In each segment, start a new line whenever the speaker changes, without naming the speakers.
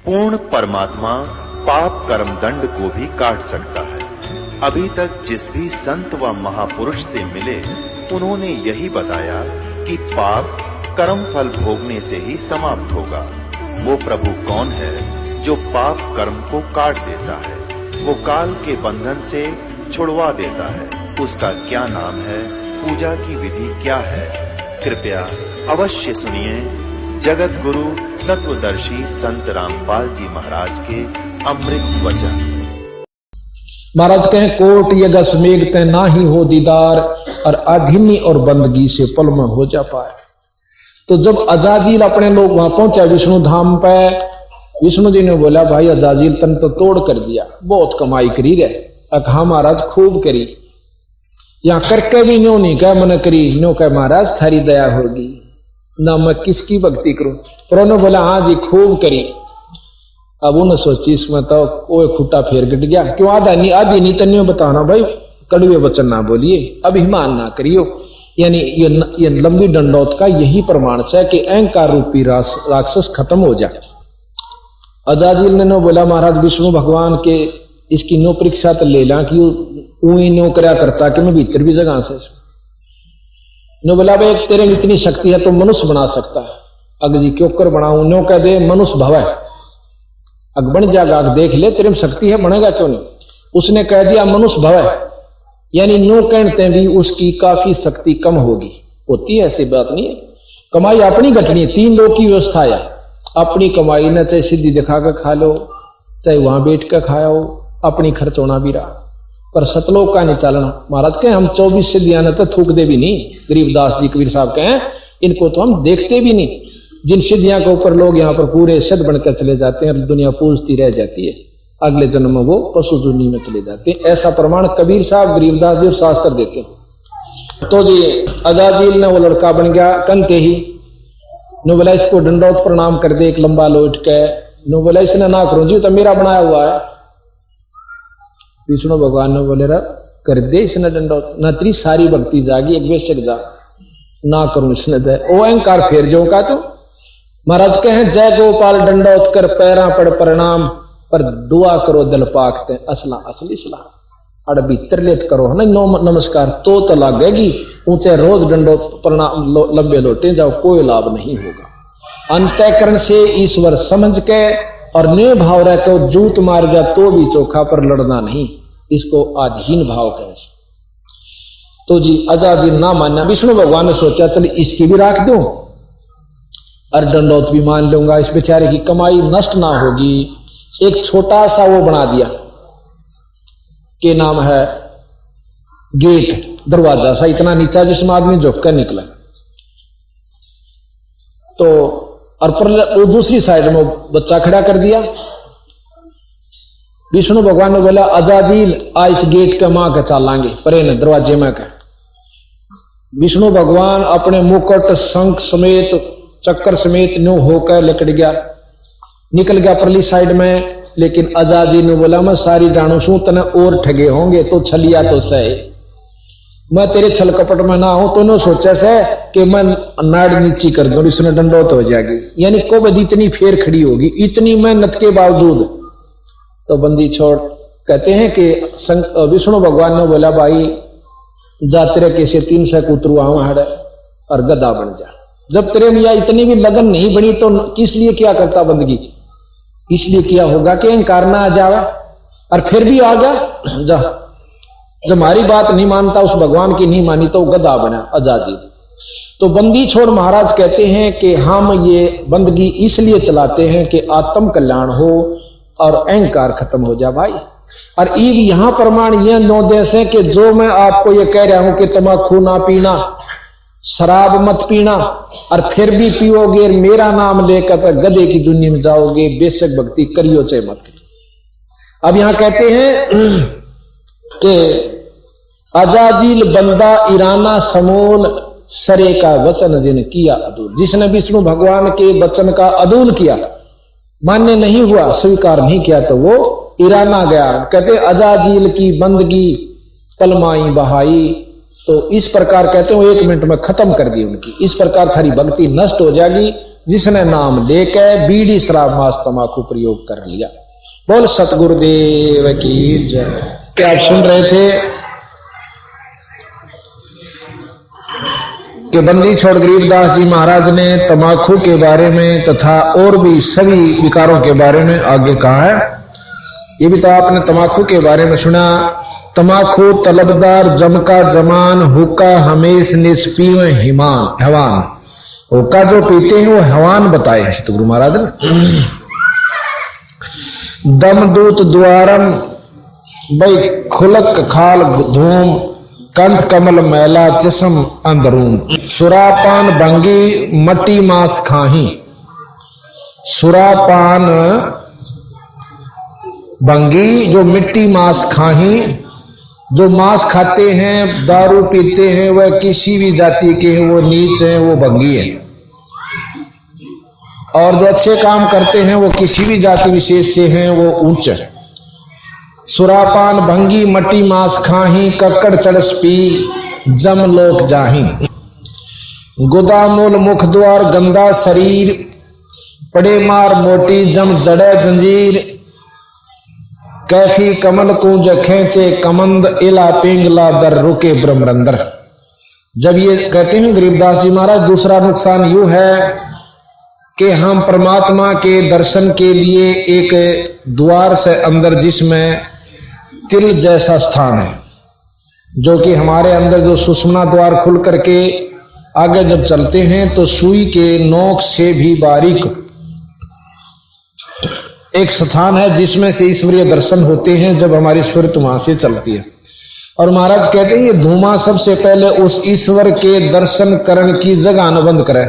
पूर्ण परमात्मा पाप कर्म दंड को भी काट सकता है। अभी तक जिस भी संत व महापुरुष से मिले उन्होंने यही बताया कि पाप कर्म फल भोगने से ही समाप्त होगा। वो प्रभु कौन है जो पाप कर्म को काट देता है, वो काल के बंधन से छुड़वा देता है। उसका क्या नाम है, पूजा की विधि क्या है? कृपया अवश्य सुनिए जगत गुरु तत्वदर्शी संत रामपाल जी महाराज के अमृत वचन।
महाराज कहें कोट यगस मेघते ना ही हो दीदार, और अधीनी और बंदगी से पल में हो जा पाए। तो जब अजाजील अपने लोग वहां पहुंचा विष्णु धाम पे, विष्णु जी ने बोला भाई अजाजील तन तो तोड़ कर दिया, बहुत कमाई करी रे। हाँ महाराज खूब करी, यहां करके भी न्यो नहीं कह मन करी, न्यो कह महाराज थारी दया होगी ना, मैं किसकी भक्ति करूं। पर उन्होंने बोला हाँ जी खूब करी। अब उन्हें सोची इसमें तो वो खुट्टा फेर गिट गया, क्यों आधी नहीं तन्य बताना भाई, कड़वे वचन ना बोलिए, अभिमान ना करियो। यानी ये लंबी दंडौत का यही प्रमाण है कि अहंकार रूपी राक्षस खत्म हो जाए। अजाजील ने नो बोला महाराज विष्णु भगवान के इसकी नो परीक्षा तो ले ला कि ऊई नो करया करता कि मैं भीतर भी जगह से नो बोला भाई तेरे में इतनी शक्ति है तो मनुष्य बना सकता है। अग जी क्यों कर बनाऊं, नो कह दे मनुष्य भव है, अग बन जाएगा, अग देख ले तेरे में शक्ति है, बनेगा क्यों नहीं। उसने कह दिया मनुष्य भव है, यानी नो कहते भी उसकी काफी शक्ति कम होगी, होती है ऐसी बात नहीं है। कमाई अपनी घटनी है, 3 लोग की व्यवस्था है, अपनी कमाई न चाहे सिद्धि दिखा कर खा लो, चाहे वहां बैठ कर खाओ, अपनी खर्च होना भी रहा, पर सतलोक का नहीं चलना। महाराज कहें हम 24 सिद्धियां न तो थूक दे भी नहीं, गरीबदास जी कबीर साहब कहें इनको तो हम देखते भी नहीं। जिन सिद्धियां के ऊपर लोग यहाँ पर पूरे सिद्ध बनकर चले जाते हैं, दुनिया पूजती रह जाती है, अगले जन्म में वो पशु दुनिया में चले जाते हैं। ऐसा प्रमाण कबीर साहब गरीबदास जी और शास्त्र देते हैं। तो जी अजाजील ने वो लड़का बन गया कंते ही, नो बोला इसको दंडौत प्रणाम कर दे, एक लंबा लोट के। नो बोला इसने ना करूं जी तो मेरा बनाया हुआ है। विष्णु भगवान ने बोले रा कर दे इसने दंडौत, न तेरी सारी भक्ति जागी, एक बेशक जा ना करूं इसने दे, ओ अहंकार फेर जो का तू। महाराज कहें जय गोपाल दंडौत कर पैरा पड़ प्रणाम, पर दुआ करो दिल पाकते असला असली सलाह। अड़ भीतर लेत करो है ना नो नमस्कार तो लगेगी, ऊंचे रोज दंडौत प्रणाम लंबे लोटे जाओ, कोई लाभ नहीं होगा। अंतःकरण से ईश्वर समझ के और ने भाव रह के जूत मार गया तो भी चोखा, पर लड़ना नहीं, इसको अधीन भाव कैसे। तो जी अजाजील ना मानना, विष्णु भगवान ने सोचा चल इसकी भी राख दूं और दंडौत भी मान लूंगा, इस बेचारे की कमाई नष्ट ना होगी। एक छोटा सा वो बना दिया के नाम है गेट, दरवाजा सा इतना नीचा जिसमें आदमी झुक कर निकला। तो और पर दूसरी साइड में बच्चा खड़ा कर दिया। विष्णु भगवान ने बोला अजाजील आ इस गेट के मां के चालांगे परे न दरवाजे में का। विष्णु भगवान अपने मुकुट शंख समेत चक्कर समेत न्यू होकर लकड़ गया, निकल गया परली साइड में। लेकिन अजाजील ने बोला मैं सारी जानू छू तने और ठगे होंगे तो छलिया तो सही, मैं तेरे छल कपट में ना हूं। तो न सोचा से कि मैं नाड़ नीची कर दूं, इसने दंडौत हो जाएगी, यानी को बदी इतनी फेर खड़ी होगी, इतनी मेहनत के बावजूद। तो बंदी छोड़ कहते हैं कि विष्णु भगवान ने बोला भाई जा तेरे कैसे 3 से उतरुआ हड़ और गधा बन जा। जब तेरे मिया इतनी भी लगन नहीं बनी तो किस लिए क्या करता बंदगी, इसलिए किया होगा कि अहंकार ना आ जावे, और फिर भी आ गया जा। जब हमारी बात नहीं मानता, उस भगवान की नहीं मानी तो गधा बना अजाजील। तो बंदी छोड़ महाराज कहते हैं कि हम ये बंदगी इसलिए चलाते हैं कि आत्म कल्याण हो और अहंकार खत्म हो जाए भाई। और ईब यहां प्रमाण यह 9 देश है कि जो मैं आपको ये कह रहा हूं कि तम्बाकू ना पीना, शराब मत पीना, और फिर भी पियोगे मेरा नाम लेकर तो गधे की दुनिया में जाओगे, बेशक भक्ति करियो चाहे मत करियो। अब यहां कहते हैं कि अजाजील बंदा ईराना समूल सरे का वचन जिन किया अदूल, जिसने विष्णु भगवान के वचन का अदूल किया, मान्य नहीं हुआ, स्वीकार नहीं किया, तो वो ईराना गया। कहते अजाजील की बंदगी पलमाई बहाई, तो इस प्रकार कहते हैं 1 मिनट में खत्म कर दी उनकी। इस प्रकार थारी भक्ति नष्ट हो जाएगी जिसने नाम लेके बीड़ी शराब मांस तमाकू प्रयोग कर लिया। बोल सतगुरुदेव की जय। क्या आप सुन रहे थे कि बंदी छोड़ गरीबदास जी महाराज ने तमाकू के बारे में तथा और भी सभी विकारों के बारे में आगे कहा है। ये भी तो आपने तमाकू के बारे में सुना। तमाकू तलबदार जमका जमान हुक्का हमेश निष्पीव हिमान हवान। हुक्का जो पीते हैं वो हवान बताए सतगुरु महाराज ने। दमदूत द्वारम भाई खुलक खाल धूम कंठ कमल मैला जिस्म अंदरून। सुरापान भंगी मट्टी मांस खाही। सुरापान भंगी जो मिट्टी मांस खाही, जो मांस खाते हैं दारू पीते हैं वह किसी भी जाति के हैं, वो नीच हैं, वो भंगी है। और जो अच्छे काम करते हैं वो किसी भी जाति विशेष से हैं, वो उच्च है। सुरापान भंगी मट्टी मांस खाही कक्कड़ चढ़स पी जम लोक जाही। गुदामूल मुख द्वार गंदा शरीर पड़े मार मोटी जम जड़े जंजीर। कैफी कमल कुंज खेचे कमंद इला पिंगला दर रुके ब्रह्मरंदर। जब ये कहते हैं गरीबदास जी महाराज, दूसरा नुकसान यूं है कि हम परमात्मा के दर्शन के लिए एक द्वार से अंदर जिसमें तिल जैसा स्थान है, जो कि हमारे अंदर जो सुषुम्ना द्वार खुल करके आगे जब चलते हैं तो सुई के नोक से भी बारीक एक स्थान है जिसमें से ईश्वरीय दर्शन होते हैं जब हमारी स्फूर्ति वहां से चलती है। और महाराज कहते हैं ये धूमा सबसे पहले उस ईश्वर के दर्शन करने की जगह अनुबंध करे।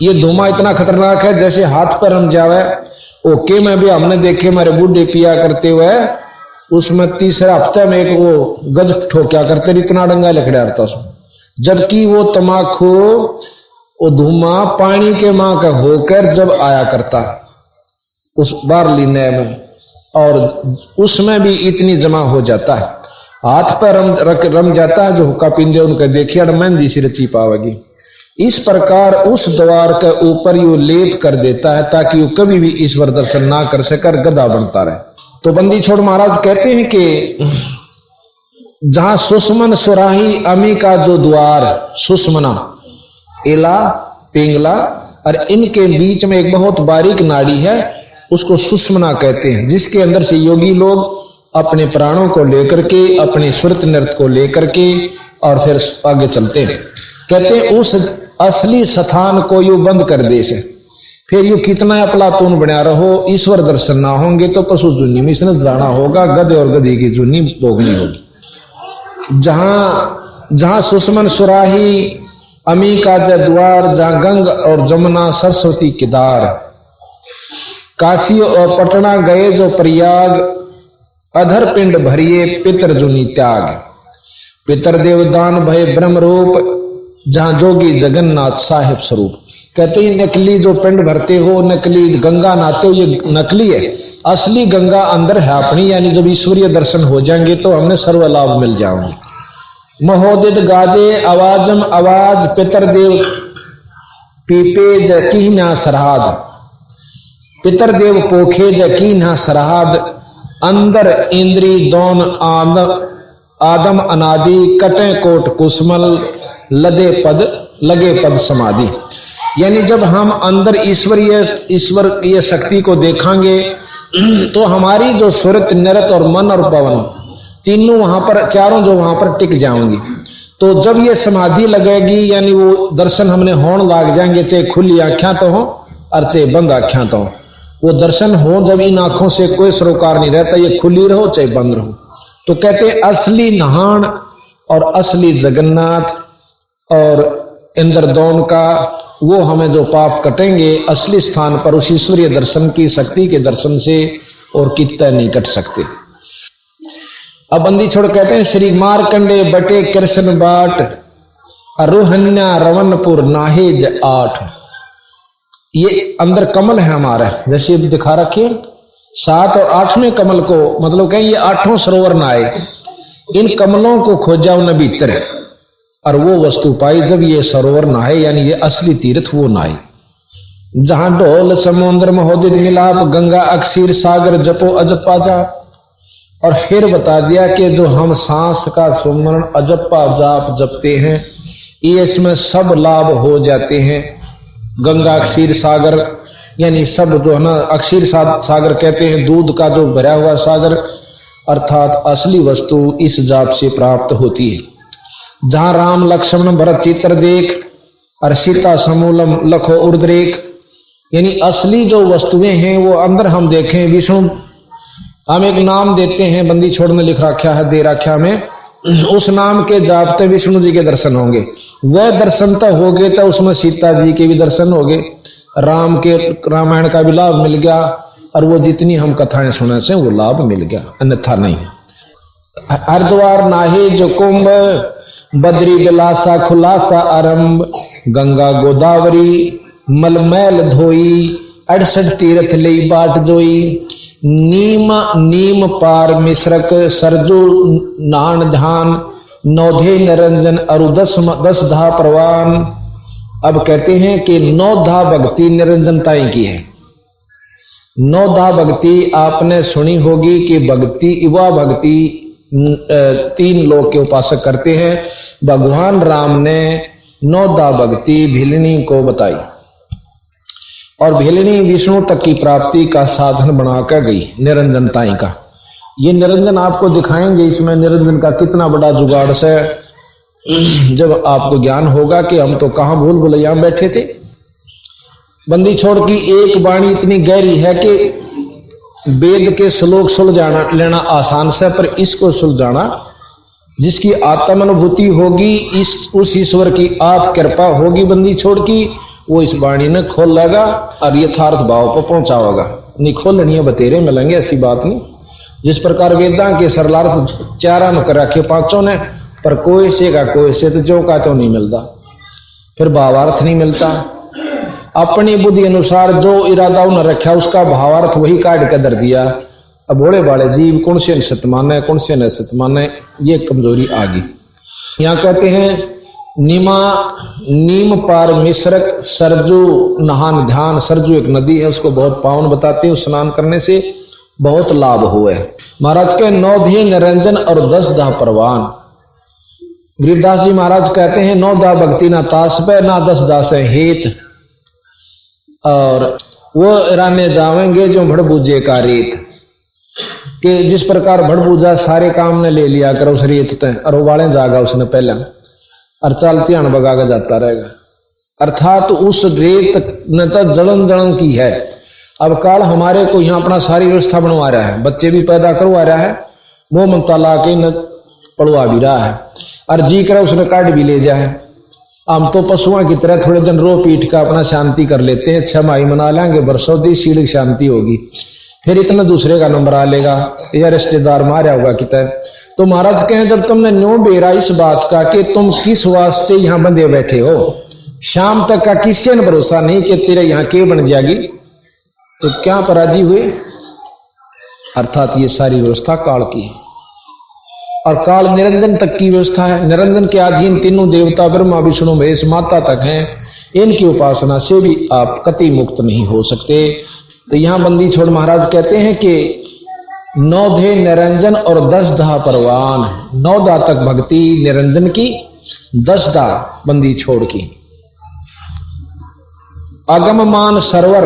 ये धूमा इतना खतरनाक है जैसे हाथ पर रम जावे। ओके में भी हमने देखे हमारे बूढ़े पिया करते हुए, उसमें तीसरे हफ्ते में एक वो गज ठोक्या करते, इतना डंगा लकड़ा रहता उसमें। जबकि वो तमाकू वो धुआं पानी के मां का होकर जब आया करता उस बारली नए में, और उसमें भी इतनी जमा हो जाता है, हाथ पर रम जाता है। जो हुक्का पींदे उनका देखिए मेहंदी सी रची पावेगी। इस प्रकार उस द्वार के ऊपर यू लेप कर देता है ताकि वो कभी भी ईश्वर दर्शन ना कर सकर गधा बनता रहे। तो बंदी छोड़ महाराज कहते हैं कि जहां सुषमन सुराही अमी का जो द्वार सुषमना इला पिंगला और इनके बीच में एक बहुत बारीक नाड़ी है, उसको सुषमना कहते हैं, जिसके अंदर से योगी लोग अपने प्राणों को लेकर के अपने सुरत नृत्य को लेकर के और फिर आगे चलते हैं। कहते हैं उस असली स्थान को यू बंद कर दे से, फिर यू कितना अपलातून बना रहो, ईश्वर दर्शन ना होंगे तो पशु जुन्नी में इसने जाना होगा, गधे और गधी की जुन्नी भोगनी होगी। जहां सुषमन सुराही अमी का द्वार, जहां गंग और जमुना सरस्वती किदार, काशी और पटना गए जो प्रयाग, अधर पिंड भरिए पितर जुनी त्याग। पितर देवदान भय ब्रह्म रूप, जहां जोगी जगन्नाथ साहिब स्वरूप। कहते हैं नकली जो पिंड भरते हो, नकली गंगा नहाते हो, ये नकली है, असली गंगा अंदर है अपनी। यानी जब ईश्वरीय दर्शन हो जाएंगे तो हमने सर्व लाभ मिल जाएंगे। महोदित गाजे आवाजम आवाज पितरदेव पीपे जकीना सरहाद। पितरदेव पोखे जकीना सरहाद, अंदर इंद्री दोन आदम अनादि, कटे कोट कुसमल लगे पद समाधि। यानी जब हम अंदर ईश्वरीय शक्ति को देखेंगे तो हमारी जो सुरत नरत और मन और पवन तीनों वहां पर, चारों जो वहां पर टिक जाएंगी। तो जब ये समाधि लगेगी यानी वो दर्शन हमने होने लाग जाएंगे, चाहे खुली आंखें तो हो और चाहे बंद आंखें तो हो। वो दर्शन हो जब इन आंखों से कोई सरोकार नहीं रहता, ये खुली रहो चाहे बंद रहो। तो कहते असली नहान और असली जगन्नाथ और इंद्रदौन का, वो हमें जो पाप कटेंगे असली स्थान पर उस ईश्वरीय दर्शन की शक्ति के दर्शन से और कितना नहीं कट सकते। अब बंदी छोड़ कहते हैं श्री मारकंडे बटे कृष्ण बाट, रोहन्या रवनपुर नाहेज 8। ये अंदर कमल है हमारा, जैसे दिखा रखे 7 और 8वें कमल को, मतलब कहें ये 8 सरोवर नहाए, इन कमलों को खोजा उन भीतर। और वो वस्तु पाई जब ये सरोवर नहाए, यानी ये असली तीर्थ वो नहाए जहां ढोल समुद्र महोदित मिलाप, गंगा अक्षीर सागर जपो अजप्पा जाप। और फिर बता दिया कि जो हम सांस का सुमरण अजप्पा जाप जपते हैं ये इसमें सब लाभ हो जाते हैं। गंगा अक्षीर सागर यानी सब जो है ना, अक्षीर सागर कहते हैं दूध का जो भरा हुआ सागर, अर्थात असली वस्तु इस जाप से प्राप्त होती है। जहां राम लक्ष्मण भरत चित्र देख और सीता समूलम लखो उर्द्रेक, यानी असली जो वस्तुएं हैं वो अंदर हम देखें। विष्णु हम एक नाम देते हैं, बंदी छोड़ में लिख रखा है, दे रखा में, उस नाम के जापते विष्णु जी के दर्शन होंगे। वह दर्शन तो हो गए तो उसमें सीता जी के भी दर्शन हो गए, राम के रामायण का भी लाभ मिल गया, और वो जितनी हम कथाएं सुने से वो लाभ मिल गया, अन्यथा नहीं। हरिद्वार नाहे जो कुंभ, बद्री बिलासा खुलासा आरंभ, गंगा गोदावरी मलमैल धोई, 68 तीर्थ लई बाट जोई, नीम पार मिश्रक सरजू नान ध्यान, नौधे निरंजन अरु 10 धा प्रवान। अब कहते हैं कि 9 धा भक्ति निरंजनताई की है। 9 धा भक्ति आपने सुनी होगी कि भक्ति वह भक्ति 3 लोग के उपासक करते हैं। भगवान राम ने 9 धा भक्ति भिलनी को बताई और भिलनी विष्णु तक की प्राप्ति का साधन बनाकर गई निरंजनताई का। ये निरंजन आपको दिखाएंगे, इसमें निरंजन का कितना बड़ा जुगाड़ से जब आपको ज्ञान होगा कि हम तो कहां भूल भुलैया में बैठे थे। बंदी छोड़ की एक वाणी इतनी गहरी है कि वेद के श्लोक सुलझाना लेना आसान से, पर इसको सुलझाना जिसकी आत्मानुभूति होगी, उस ईश्वर की आप कृपा होगी बंदी छोड़ की, वो इस वाणी ने खोल लेगा और यथार्थ भाव पर पहुंचाओगा। नहीं खोलनी है बतेरे मिलेंगे, ऐसी बात नहीं। जिस प्रकार वेदां के सरलार्थ 4 में कर रखे 5 ने, पर कोई से का कोई से तो जो का तो नहीं मिलता, फिर भावार्थ नहीं मिलता। अपनी बुद्धि अनुसार जो इरादा उन्हें रखा उसका भावार्थ वही काट कर दर दिया। अब भोले भाले जीव कौन से सत माने कौन से न सत माने, ये कमजोरी आ गई। यहां कहते हैं नीम पार मिश्रक सरजू नहान ध्यान। सरजू एक नदी है, उसको बहुत पावन बताते हैं, स्नान करने से बहुत लाभ हुए। महाराज के 9 धी निरंजन और 10 धा परवान। गिरिदास जी महाराज कहते हैं 9 धा भक्ति ना तास पे ना 10 धा से हेत, और वो राने जावेंगे जो भड़बूजे का रेत। कि जिस प्रकार भड़बूजा सारे काम ने ले लिया कर उस रेत तय, और वो वाले जागा उसने पहले और चलती हन बगा के जाता रहेगा। अर्थात उस रेत ने तो जलन की है। अब काल हमारे को यहाँ अपना सारी व्यवस्था बनवा रहा है, बच्चे भी पैदा करवा रहा है, मोह ममता ला के न पढ़वा भी रहा है, और जी कर उसने काट भी ले जाए। हम तो पशुओं की तरह थोड़े दिन रो पीट का अपना शांति कर लेते हैं, 6 माही मना लेंगे, बरसों सीढ़ी शांति होगी, फिर इतना दूसरे का नंबर आ लेगा या रिश्तेदार मारा होगा कितना। तो महाराज कहें जब तुमने न्यू बेरा इस बात का कि तुम किस वास्ते यहां बंधे बैठे हो, शाम तक का किसी ने भरोसा नहीं कि तेरे यहां के बन जाएगी, तो क्या पराजी हुए। अर्थात ये सारी व्यवस्था काल की है, और काल निरंजन तक की व्यवस्था है। निरंजन के अधीन तीनों देवता ब्रह्मा विष्णु महेश माता तक हैं। इनकी उपासना से भी आप कति मुक्त नहीं हो सकते। तो यहां बंदी छोड़ महाराज कहते हैं कि 9 धी निरंजन और 10 धा परवान। 9 धा तक भक्ति निरंजन की, 10 धा बंदी छोड़ की। अगम मान सरवर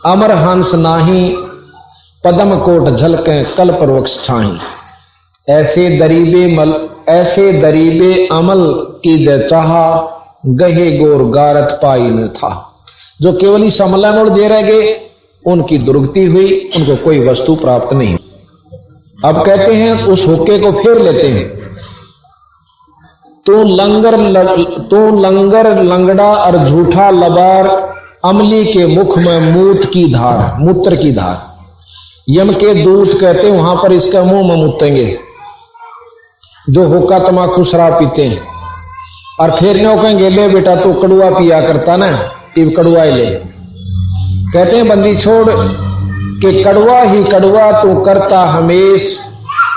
अमर हंस नाही, पदम कोट झलके कल्प वृक्ष छाही। ऐसे दरीबे अमल की जय चाहा, गहे गोर गारत पाई न था। जो केवल ही समलामोड़ जे रह गए उनकी दुर्गति हुई, उनको कोई वस्तु प्राप्त नहीं। अब कहते हैं उस हुक्के को फेर लेते हैं। तू लंगर लंगड़ा और झूठा लबार, अमली के मुख में मूत्र की धार। यम के दूत कहते वहां पर इसका मुंह में मूतेंगे जो हुक्का तमाकू शराब पीते हैं, और फिर न कहेंगे ले बेटा तू कड़ुआ पिया करता ना, इब कड़ुआ ले। कहते हैं बंदी छोड़ कि कड़वा ही कड़वा तू करता हमेश,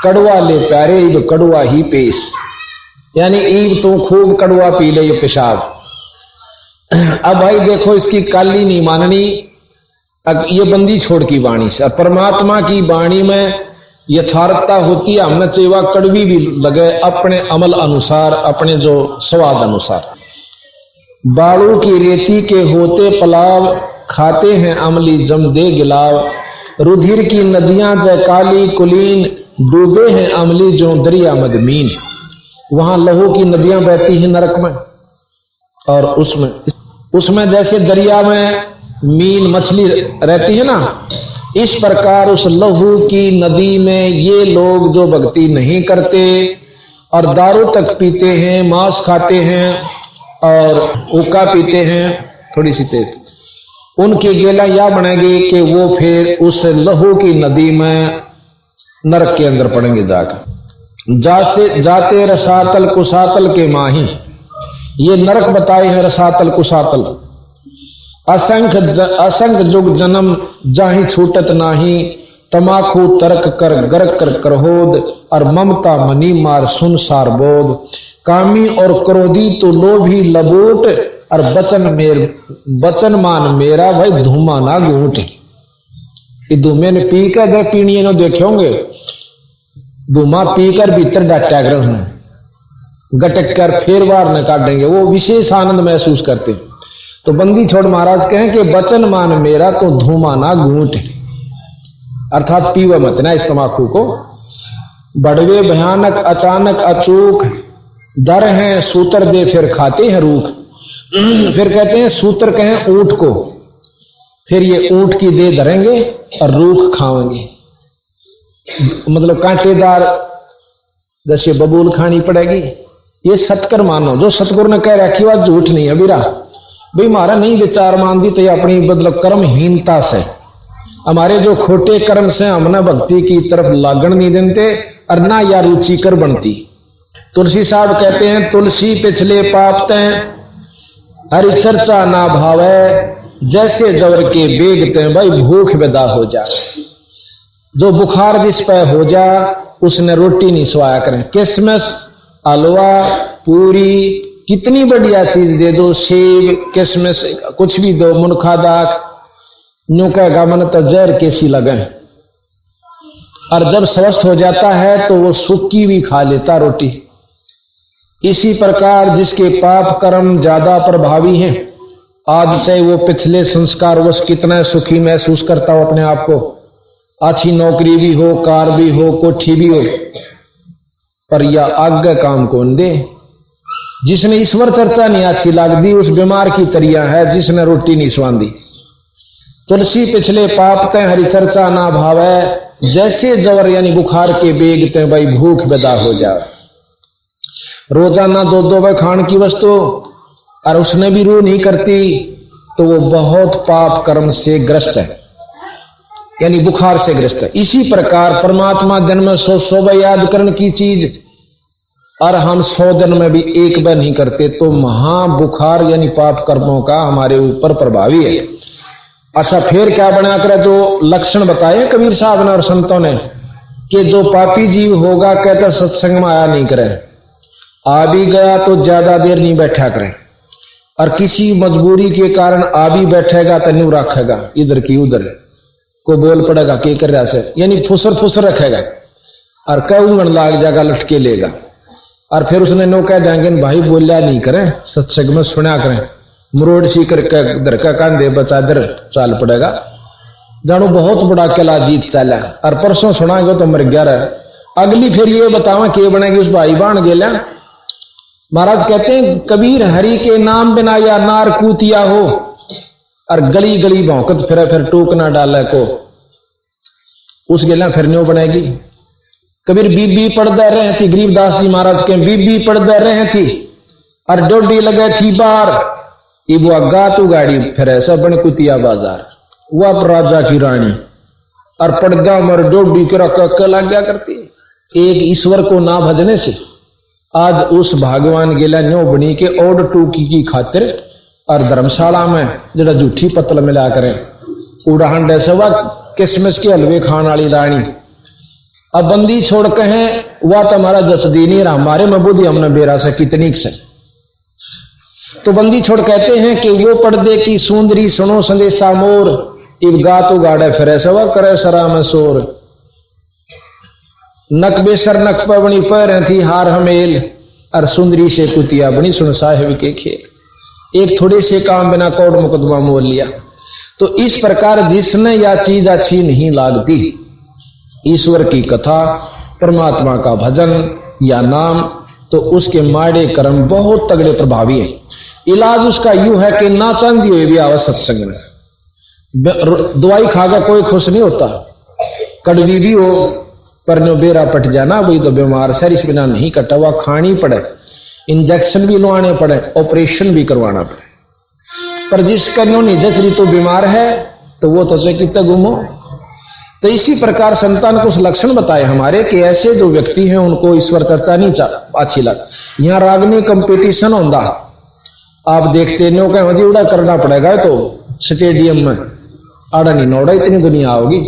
कड़वा ले प्यारे इब कड़वा ही पेश। यानी ईब तो खूब कड़वा पी ले ये पेशाब। अब भाई देखो इसकी काली नहीं माननी, ये बंदी छोड़ की वाणी से। परमात्मा की वाणी में यथार्थता होती है, हमने चाहिए कड़वी भी लगे अपने अमल अनुसार, अपने जो स्वाद अनुसार। बालू की रेती के होते पलाव, खाते हैं अमली जम दे गिलाव। रुधिर की नदियां जय काली कुलीन, डूबे हैं अमली जो दरिया मदमीन। वहां लहू की नदियां बहती हैं नरक में, और उसमें जैसे दरिया में मीन मछली रहती है ना, इस प्रकार उस लहू की नदी में ये लोग जो भक्ति नहीं करते और दारू तक पीते हैं, मांस खाते हैं और हुक्का पीते हैं थोड़ी सी तेज, उनकी गेला या बनेगी कि वो फिर उस लहू की नदी में नरक के अंदर पड़ेंगे जाकर। जाते रसातल कुसातल के माही, ये नरक बताए हैं रसातल कुसातल। असंख्य जुग जन्म जाहि छूटत नाही, तमाखू तर्क कर गर्क कर करहोद, और ममता मनी मार सुन सार बोध। कामी और क्रोधी तो लोभी लबोट, और बचन मान मेरा भाई धूमा ना घूट। ये धूमे ने पी कर दे पीनी ने देखे होंगे, धूमा पीकर भीतर डाटा कर गटक कर फिर बार न काटेंगे, वो विशेष आनंद महसूस करते। तो बंदी छोड़ महाराज कहें कि बचन मान मेरा तो धूमा ना घूट, अर्थात पीवा मत ना इस तमाकू को। बड़वे भयानक अचानक अचूक, डर हैं सूतर दे फिर खाते हैं रूख। फिर कहते हैं सूतर कहें ऊंट को, फिर ये ऊंट की दे धरेंगे और रूख खाएंगे, मतलब कांटेदार जैसे बबूल खानी पड़ेगी। ये सतकर मानो, जो सतगुरु ने कह रखी बात झूठ नहीं है बीरा भाई। हमारा नहीं विचार मान दी तो ये अपनी मतलब कर्महीनता से, हमारे जो खोटे कर्म से हमने भक्ति की तरफ लागण नहीं देते और ना या रुचिकर बनती। तुलसी साहब कहते हैं तुलसी पिछले पाप तैं, हरि चर्चा ना भावे, जैसे जवर के बेग तैं भाई भूख विदा हो जा। जो बुखार जिस पे हो जा उसने रोटी नहीं स्वाया करें, किसमिस हलवा पूरी कितनी बढ़िया चीज दे दो, सेब किसमिस कुछ भी दो, मुनखा दाख, यूं कहेगा मन तो जहर कैसी लगे। और जब स्वस्थ हो जाता है तो वो सूखी भी खा लेता रोटी। इसी प्रकार जिसके पाप कर्म ज्यादा प्रभावी हैं, आज चाहे वो पिछले संस्कार वश कितना सुखी महसूस करता हो अपने आप को, अच्छी नौकरी भी हो, कार भी हो, कोठी भी हो, पर यह आगे काम कौन दे। जिसने ईश्वर चर्चा नहीं अच्छी लगती उस बीमार की तरिया है जिसने रोटी नहीं स्वांदी। तुलसी पिछले पाप तय हरि चर्चा ना भावे, जैसे जवर यानी बुखार के बेग तय भाई भूख विदा हो जाए। रोजाना दो दो बार खान की वस्तु और उसने भी रूह नहीं करती तो वो बहुत पाप कर्म से ग्रस्त है, यानी बुखार से ग्रस्त है। इसी प्रकार परमात्मा दिन में 100 बार याद करने की चीज और हम 100 दिन में भी एक बार नहीं करते तो महा बुखार यानी पाप कर्मों का हमारे ऊपर प्रभावी है। अच्छा फिर क्या बना कर जो लक्षण बताए कबीर साहब ने और संतों ने कि जो पापी जीव होगा कहता सत्संग में आया नहीं करे, आ भी गया तो ज्यादा देर नहीं बैठा करे, और किसी मजबूरी के कारण आ भी बैठेगा तो न्यू रखेगा इधर की उधर को बोल पड़ेगा के कर रहा से, यानी फुसर रखेगा और कहूंगन लाग जाएगा लटके लेगा। और फिर उसने नो कह जाएंगे भाई बोलिया नहीं करें, सत्संग में सुना करें, मुरोड़ सी करके दर का कांधे बचा दर चाल पड़ेगा। जानो बहुत बड़ा किला जीत चला और परसों सुनाएंगे तो मर गया रहा। अगली फिर ये बतावा के बनेगी उस भाई बाण गेला। महाराज कहते हैं कबीर हरि के नाम बिना या नार कूतिया हो और गली गली भौंकत फिर टूक ना डाले को उस गेला फिर न्यू बनेगी। कबीर बीबी पड़दा रहे थी, गरीबदास जी महाराज के बीबी पड़दा रहे थी और डोडी लगे थी बार इबुआ गा तू गाड़ी फिर ऐसा बन कुतिया बाजार वह राजा की रानी और पड़दा मर डोडी के रख लग गया करती। एक ईश्वर को ना भजने से आज उस भगवान गेला न्यो बनी के ओड टूकी की खातिर और धर्मशाला में जरा झूठी पतल मिला करें उड़ान डैसे वह किसमिस के हलवे खान वाली रानी अब बंदी छोड़ कहें वह तो हमारा दस दिन ही रहा, हमारे में बुद्धि हमने बेरा से कितनी से। तो बंदी छोड़ कहते हैं कि वो पर्दे की सुंदरी सुनो संदेशा मोर, इब गा तो गाड़े फिर सवा करे सरा में शोर। नक बेसर नक पर बनी पैर थी हार हमेल, और सुंदरी से कुतिया बनी सुन साहिब के खेल। एक थोड़े से काम बिना कोर्ट मुकदमा मोल लिया। तो इस प्रकार जिसने या चीज अच्छी नहीं लागती, ईश्वर की कथा, परमात्मा का भजन या नाम, तो उसके माड़े कर्म बहुत तगड़े प्रभावी हैं। इलाज उसका यूं है कि ना चांदी हुए भी आवा सत्संग में। दवाई खाकर कोई खुश नहीं होता, कड़वी भी हो पर नो बेरा पट जाना, वही तो बीमार सरिश बिना नहीं कटा हुआ, खानी पड़े, इंजेक्शन भी लवाने पड़े, ऑपरेशन भी करवाना पड़े। पर जिसका नो नहीं जचरी तो बीमार है, तो वो तो कितना गुमो। तो इसी प्रकार संतान को उस लक्षण बताए हमारे कि ऐसे जो व्यक्ति हैं उनको ईश्वर चर्चा नहीं अच्छी लग। यहाँ रागनी कंपटीशन होता, आप देखते नो कहें जी उड़ा करना पड़ेगा, तो स्टेडियम में आड़ा नहीं नोड़ा इतनी दुनिया होगी।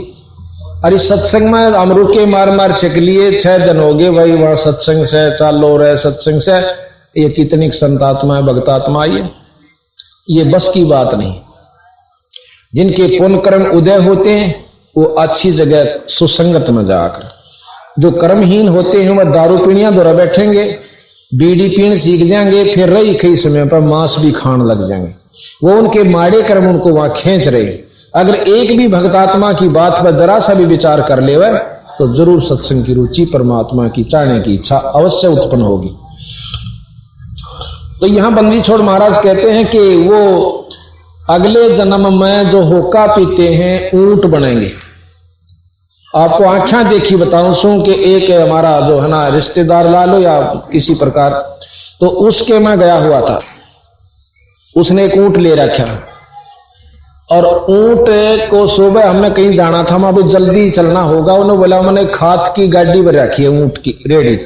अरे सत्संग में हम रुके मार मार छक लिए, 6 दिन हो गए भाई वहां सत्संग से चालो रहे सत्संग से, ये कितनी संतात्मा है भक्तात्मा, ये बस की बात नहीं। जिनके पुण्य कर्म उदय होते हैं वो अच्छी जगह सुसंगत में जाकर, जो कर्महीन होते हैं वह दारू पीणियां द्वारा बैठेंगे, बीड़ी पीण सीख जाएंगे, फिर रही कई समय पर मांस भी खान लग जाएंगे। वो उनके माड़े कर्म उनको वहां खींच रहे। अगर एक भी भक्तात्मा की बात पर जरा सा भी विचार कर ले वह, तो जरूर सत्संग की रुचि, परमात्मा की चाहने की इच्छा अवश्य उत्पन्न होगी। तो यहां बंदी छोड़ महाराज कहते हैं कि वो अगले जन्म में जो होका पीते हैं ऊंट बनेंगे। आपको आंखें देखी बताऊं सू कि एक हमारा जो है ना रिश्तेदार ला लो या किसी प्रकार, तो उसके मैं गया हुआ था, उसने एक ऊंट ले रखा, और ऊंट को सुबह हमने कहीं जाना था, अभी जल्दी चलना होगा, उन्होंने बोला मैंने खाद की गाड़ी पर रखी है ऊंट की रेडी,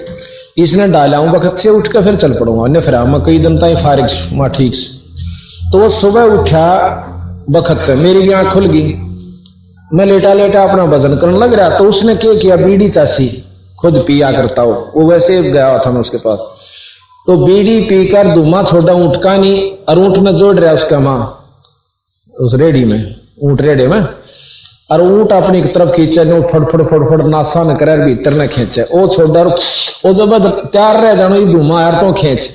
इसने डाला हूं वक्त से उठ कर फिर चल पड़ूंगा, फिर मैं कई दिन तक फारिग मां ठीक से। तो वो सुबह उठा बखत मेरी भी आंख खुल गई, मैं लेटा लेटा अपना वजन करने लग रहा। तो उसने क्या किया, बीड़ी चासी खुद पिया करता हो, वो वैसे गया था मैं उसके पास, तो बीड़ी पीकर धुआं छोड़ा ऊंट का नहीं, और ऊंट में जोड़ रहा उसका मां उस रेडी में, ऊंट रेडे में, और ऊंट अपनी तरफ खींचे, फड़ नासा न करे भीतर न खींचे, वो छोड़ा वो जब तैयार रह जानो धुआं यार तो खींच,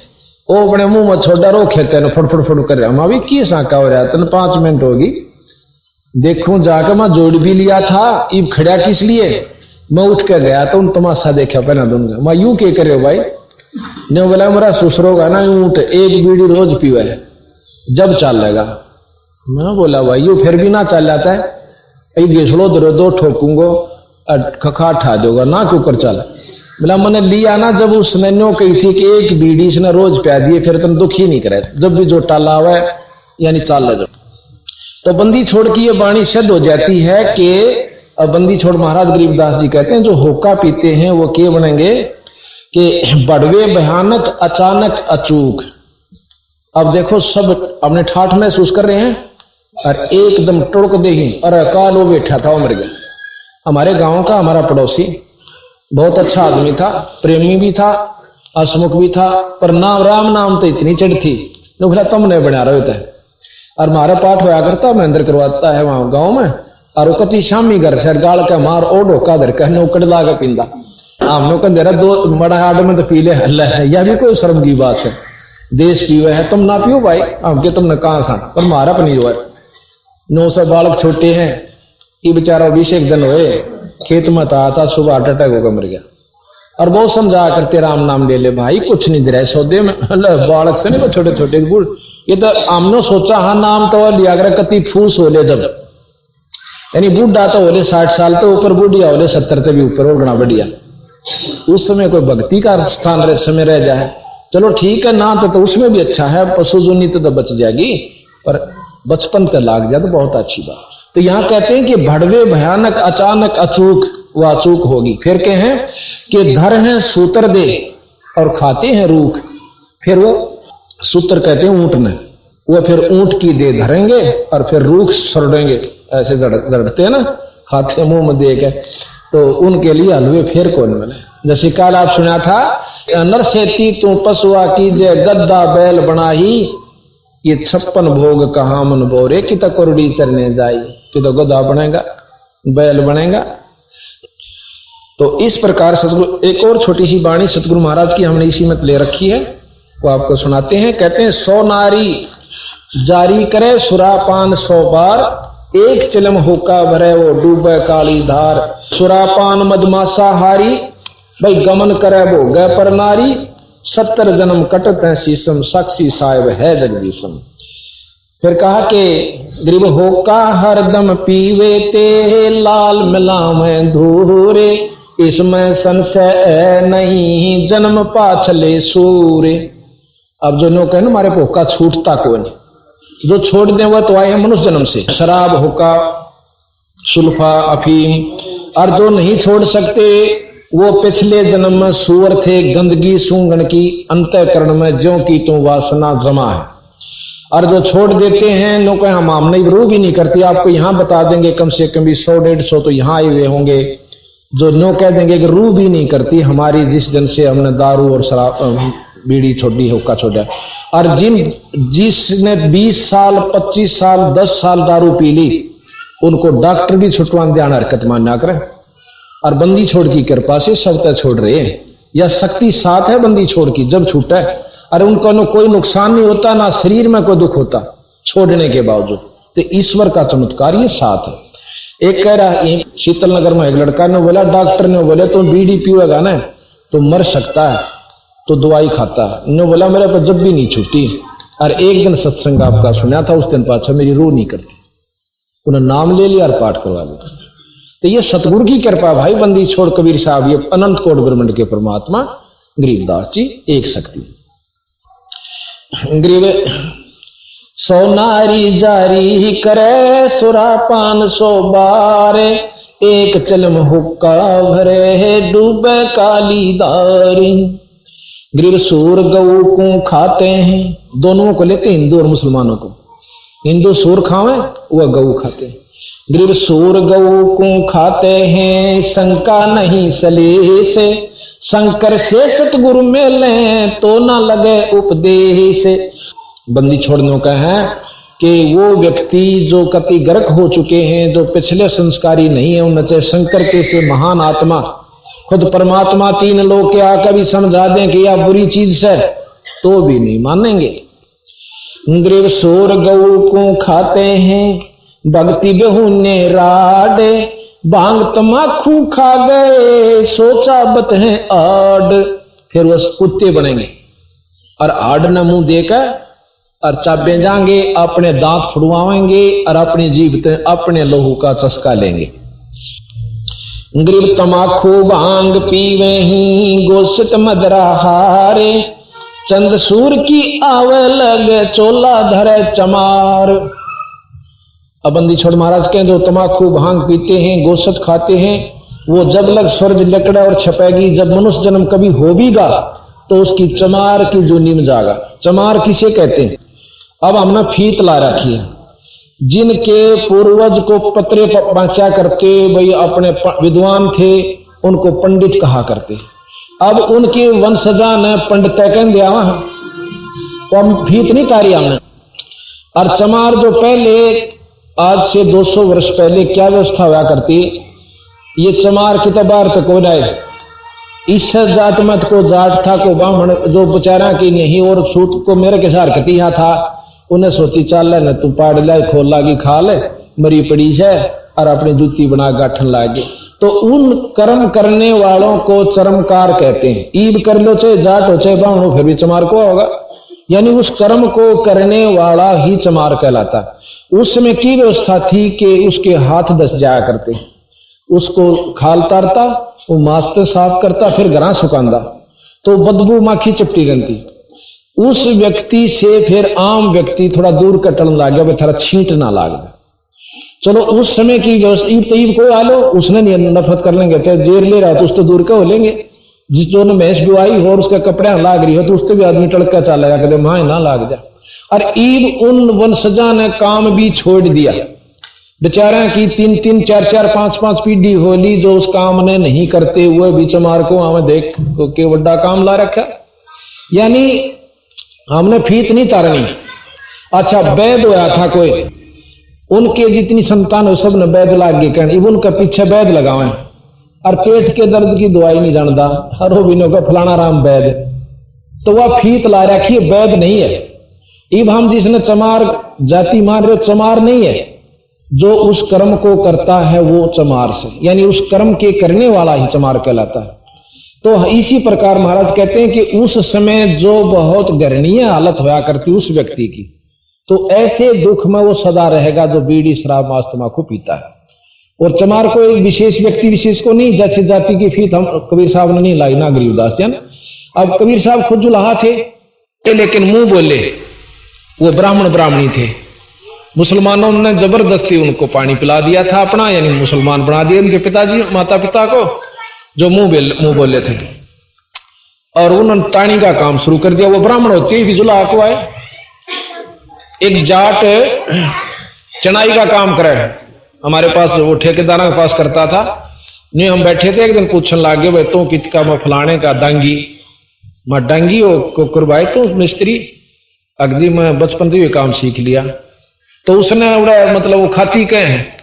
वो अपने मुंह में छोड़ा रो खेते न फड़ कर रहा। मैं भी की साका हो रहा, तन 5 मिनट होगी, देखूं जाकर मैं जोड़ भी लिया था, इब खड़ा किस लिए, मैं उठ के गया तो उन तमाशा देखा पहना दूंगा। मैं यूं के करे भाई ने बोला मेरा ससुरोगा ना ऊंट एक बीड़ी रोज पीवे है जब चल लेगा। मैं बोला भाई यू फिर भी ना चल जाता है, घेसड़ो दो 2 ठोकूंगो खखा ठा दोगा ना कुकर चल। बोला मैंने लिया ना जब उसने नो कही थी कि एक बीड़ी इसने रोज प्या दिए, फिर तुम दुखी नहीं करे, जब भी जो टाला हुआ है यानी चाल ले जाओ। तो बंदी छोड़ की ये वाणी सिद्ध हो जाती है कि बंदी छोड़ महाराज गरीबदास जी कहते हैं जो होका पीते हैं वो क्या बनेंगे कि बड़वे भयानक अचानक अचूक। अब देखो सब अपने ठाठ महसूस कर रहे हैं और एकदम टुड़क देही और अकाल वो बैठा था, वो मर गया। हमारे गांव का हमारा पड़ोसी बहुत अच्छा आदमी था, प्रेमी भी था, हसमुख भी था, पर नाम राम नाम तो इतनी चढ़ थी, बोला तुमने बना रहे होता है। और मारे पाठ होया करता महेंद्र करवाता है वहां गांव में, और वो कति शामी घर से गाल का मार ओ ढोका धर के नौकड़ ला के पींदा, हमने कह दे रहा 2 मड़ा हाड में तो पी ले हल्ला है, यह भी कोई शर्म की बात है, देश पीवे है तुम ना पियो भाई, हमके तुमने कहां सा, पर मारा अपनी जो है 900 बालक छोटे हैं, ये बेचारा 20 दिन हुए खेत में था सुबह हार्ट अटैक होकर मर गया। और बहुत समझा करते राम नाम ले ले भाई, कुछ नहीं दे रहे सौदे में, बालक से नहीं छोटे छोटे बूढ़, ये तो हमने सोचा हाँ नाम तो लिया कर कति फूस हो ले, जब यानी बूढ़ा तो होले 60 साल तो ऊपर, बूढ़िया होले 70 से भी ऊपर, और गणा बढ़िया। उस समय कोई भक्ति का स्थान समय रह जाए चलो ठीक है ना, तो उसमें भी अच्छा है, पशु जुनी तो बच जाएगी, पर बचपन तक लाग जाए तो बहुत अच्छी बात। तो यहां कहते हैं कि भड़वे भयानक अचानक अचूक, वो अचूक होगी। फिर कहे हैं कि धर हैं सूत्र दे और खाते हैं रूख, फिर वो सूत्र कहते हैं ऊंट ने, वो फिर ऊंट की दे धरेंगे और फिर रूख सड़ेंगे, ऐसे जड़ते हैं ना, खाते मुंह में दे के, तो उनके लिए हलवे फिर कौन मिले। जैसे कल आप सुना था, नरसेती तू पशुआ की जय गद्दा बैल बनाही, ये 56 भोग कहाँ मन बोरे कि तो कुरड़ी चरने जाई, कि तो गद्दा बनेगा बैल बनेगा। तो इस प्रकार सतगुरु, एक और छोटी सी वाणी सतगुरु महाराज की हमने इसी मत ले रखी है, वो आपको सुनाते हैं। कहते हैं 100 नारी जारी करे सुरापान 100 बार, एक चिलम होका भरे वो डूबे काली धार। सुरापान मदमासा हारी, भाई गमन करे वो गए पर नारी, 70 जन्म कटत है शीशम, साक्षी साहिब है जगदीशम। फिर कहा कि गरीब होका हरदम पीवे ते, लाल मिलावे धूरे, इसमें संशय नहीं जन्म पाछले सूरे। अब जो नो कहे ना हमारे होका छूटता को नहीं, जो छोड़ दें वह तो आए हैं मनुष्य जन्म से, शराब होका सुल्फा अफीम, और जो नहीं छोड़ सकते वो पिछले जन्म में सूअर थे, गंदगी सूंघन की अंतःकरण में ज्यों की तो वासना जमा है। और जो छोड़ देते हैं नो कहे हम नहीं रू भी नहीं करती, आपको यहां बता देंगे कम से कम भी 100-150 तो यहां आए हुए होंगे जो नो कह देंगे कि रू भी नहीं करती हमारी, जिस दिन से हमने दारू और शराब बीड़ी छोड़ी हुक्का छोड़ा। और जिसने 20 साल 25 साल 10 साल दारू पी ली, उनको डॉक्टर भी छुटवान ध्यान हरकत मानना करें। और बंदी छोड़ की कृपा से सब तक छोड़ रहे हैं, या शक्ति साथ है बंदी छोड़ की जब छूटा है, और उनको न कोई नुकसान नहीं होता, ना शरीर में कोई दुख होता छोड़ने के बावजूद। तो ईश्वर का चमत्कार ये साथ है। एक कह रहा शीतल नगर में एक लड़का ने बोला, डॉक्टर ने बोले तो बीड़ी पीएगा ना तो मर सकता है, तो दवाई खाता है। ने बोला मेरे पर जब भी नहीं छूटी। और एक दिन सत्संग आपका सुना था, उस दिन पाछा मेरी रूह नहीं करती, उन्हें नाम ले लिया और पाठ करवा लिया। तो ये सतगुरु की कृपा भाई, बंदी छोड़ कबीर साहब, ये अनंत कोट ब्रह्मांड के परमात्मा गरीबदास जी एक शक्ति। गरीब 100 नारी जारी करे सुरापान 100 बार, एक चलम हुक्का भरे है डूबे काली दारी। गरीब सूर गऊ को खाते हैं, दोनों को लेते हिंदू और मुसलमानों को, हिंदू सूर खावे वह गऊ खाते हैं। गरीब सूर गऊ को खाते हैं, शंका नहीं सले से, शंकर से सतगुरु मिले तो ना लगे उपदेश। बंदी छोड़ने का है कि वो व्यक्ति जो कति गर्क हो चुके हैं, जो पिछले संस्कारी नहीं है, उनसे शंकर के से महान आत्मा खुद परमात्मा 3 लोग के आकर भी समझा दें कि यह बुरी चीज से, तो भी नहीं मानेंगे। गरीब सूर गऊ को खाते हैं, भक्ति बेहुने राडे, भांग तमाखू खा गए सोचा बत है आड। फिर वो कुत्ते बनेंगे और आड न मुंह देकर और चाबे जाएंगे, अपने दांत फुड़वाएंगे और अपनी जीभ अपने लहू का चस्का लेंगे। गरीब तमाखू भांग पीवे ही, गोश्त मदरा हारे, चंद सूर की आवे लगे चोला धरे चमार। अब बंदी छोड़ महाराज के जो तमाकू भांग पीते हैं, गोश्त खाते हैं, वो जब लग स्वर्ग लकड़ा और छपेगी, जब मनुष्य जन्म कभी होगा तो उसकी चमार की जो नीम जागा। चमार किसे कहते हैं? अब हमने फीत ला रखी है, जिनके पूर्वज को पत्रे पहुंचा करके भाई अपने विद्वान थे, उनको पंडित कहा करते। अब उनके वंशजा ने पंडित कह दिया, तो हम फीत नहीं तारी हमने। और चमार जो पहले आज से 200 वर्ष पहले क्या व्यवस्था हुआ करती, ये चमार की तबार तक हो जाए, इस जात मत को जाट था को ब्राह्मण जो बेचारा की नहीं, और सूत को मेरे के सार कतिहा था, उन्हें सोची चाल न तू पाड़ लाए खोल लागी खा ले मरी पड़ी है, और अपनी जूती बना गाठन लागे। तो उन कर्म करने वालों को चरमकार कहते हैं। ईब कर लो चाहे जाट हो चाहे ब्राह्मण हो, फिर भी चमार को होगा, यानी उस कर्म को करने वाला ही चमार कहलाता। उस समय की व्यवस्था थी कि उसके हाथ दस जाया करते, उसको खाल तारता, वो मास्टर साफ करता, फिर घरा सुखांदा, तो बदबू माखी चिपटी रहती। उस व्यक्ति से फिर आम व्यक्ति थोड़ा दूर कटन लग गया, थोड़ा छींट ना लाग गया। चलो उस समय की व्यवस्था, ईब तो ईब को आ लो, उसने नहीं नफरत कर लेंगे, चाहे जेर ले रहा तो उससे दूर का हो लेंगे। जिस जो ने भैंस दुआई हो और उसका कपड़े लाग रही हो तो उससे भी आदमी टड़का चला जा कर मां ना लाग जा। और ईब उन वंशजा ने काम भी छोड़ दिया, बेचारा की 3-3, 4-4, 5-5 पीढ़ी होली जो उस काम ने नहीं करते हुए भी चमार को हमें देख के बड़ा काम ला रखा। यानी हमने फीत नहीं तारनी। अच्छा वैद होया था कोई, उनके जितनी संतान हो सब ने वैद लाग गए कहने, इब उनके पीछे वैद लगावे और पेट के दर्द की दवाई नहीं जानता हर हो बिनो का फलाना राम वैद, तो वह फीत ला रखी है, वैद नहीं है। इब हम जिसने चमार जाति मान रहे, चमार नहीं है, जो उस कर्म को करता है वो चमार से, यानी उस कर्म के करने वाला ही चमार कहलाता है। तो इसी प्रकार महाराज कहते हैं कि उस समय जो बहुत गर्णीय हालत होया करती उस व्यक्ति की, तो ऐसे दुख में वो सदा रहेगा जो बीड़ी शराब मांस तंबाकू पीता है। और चमार को एक विशेष व्यक्ति विशेष को नहीं, जैसे जाति की फीत हम कबीर साहब ने नहीं लाई ना गरीबदास जन। अब कबीर साहब खुद जुलाहा थे लेकिन मुंह बोले, वो ब्राह्मण ब्राह्मणी थे। मुसलमानों ने जबरदस्ती उनको पानी पिला दिया था अपना, यानी मुसलमान बना दिया उनके पिताजी माता पिता को, जो मुंह बोले थे, और उन्होंने ताणी का काम शुरू कर दिया। वो ब्राह्मण होते ही जुलाहा को आए, एक जाट चनाई का काम करे हमारे पास, वो ठेकेदारों के पास करता था। नहीं हम बैठे थे, एक दिन पूछने लगे भाई तू कितका मैं फलाने का डांगी, मैं डांगी हो को करवाए तो मिस्त्री अगजी मैं बचपन से ये काम सीख लिया। तो उसने मतलब वो खाती कहे हैं,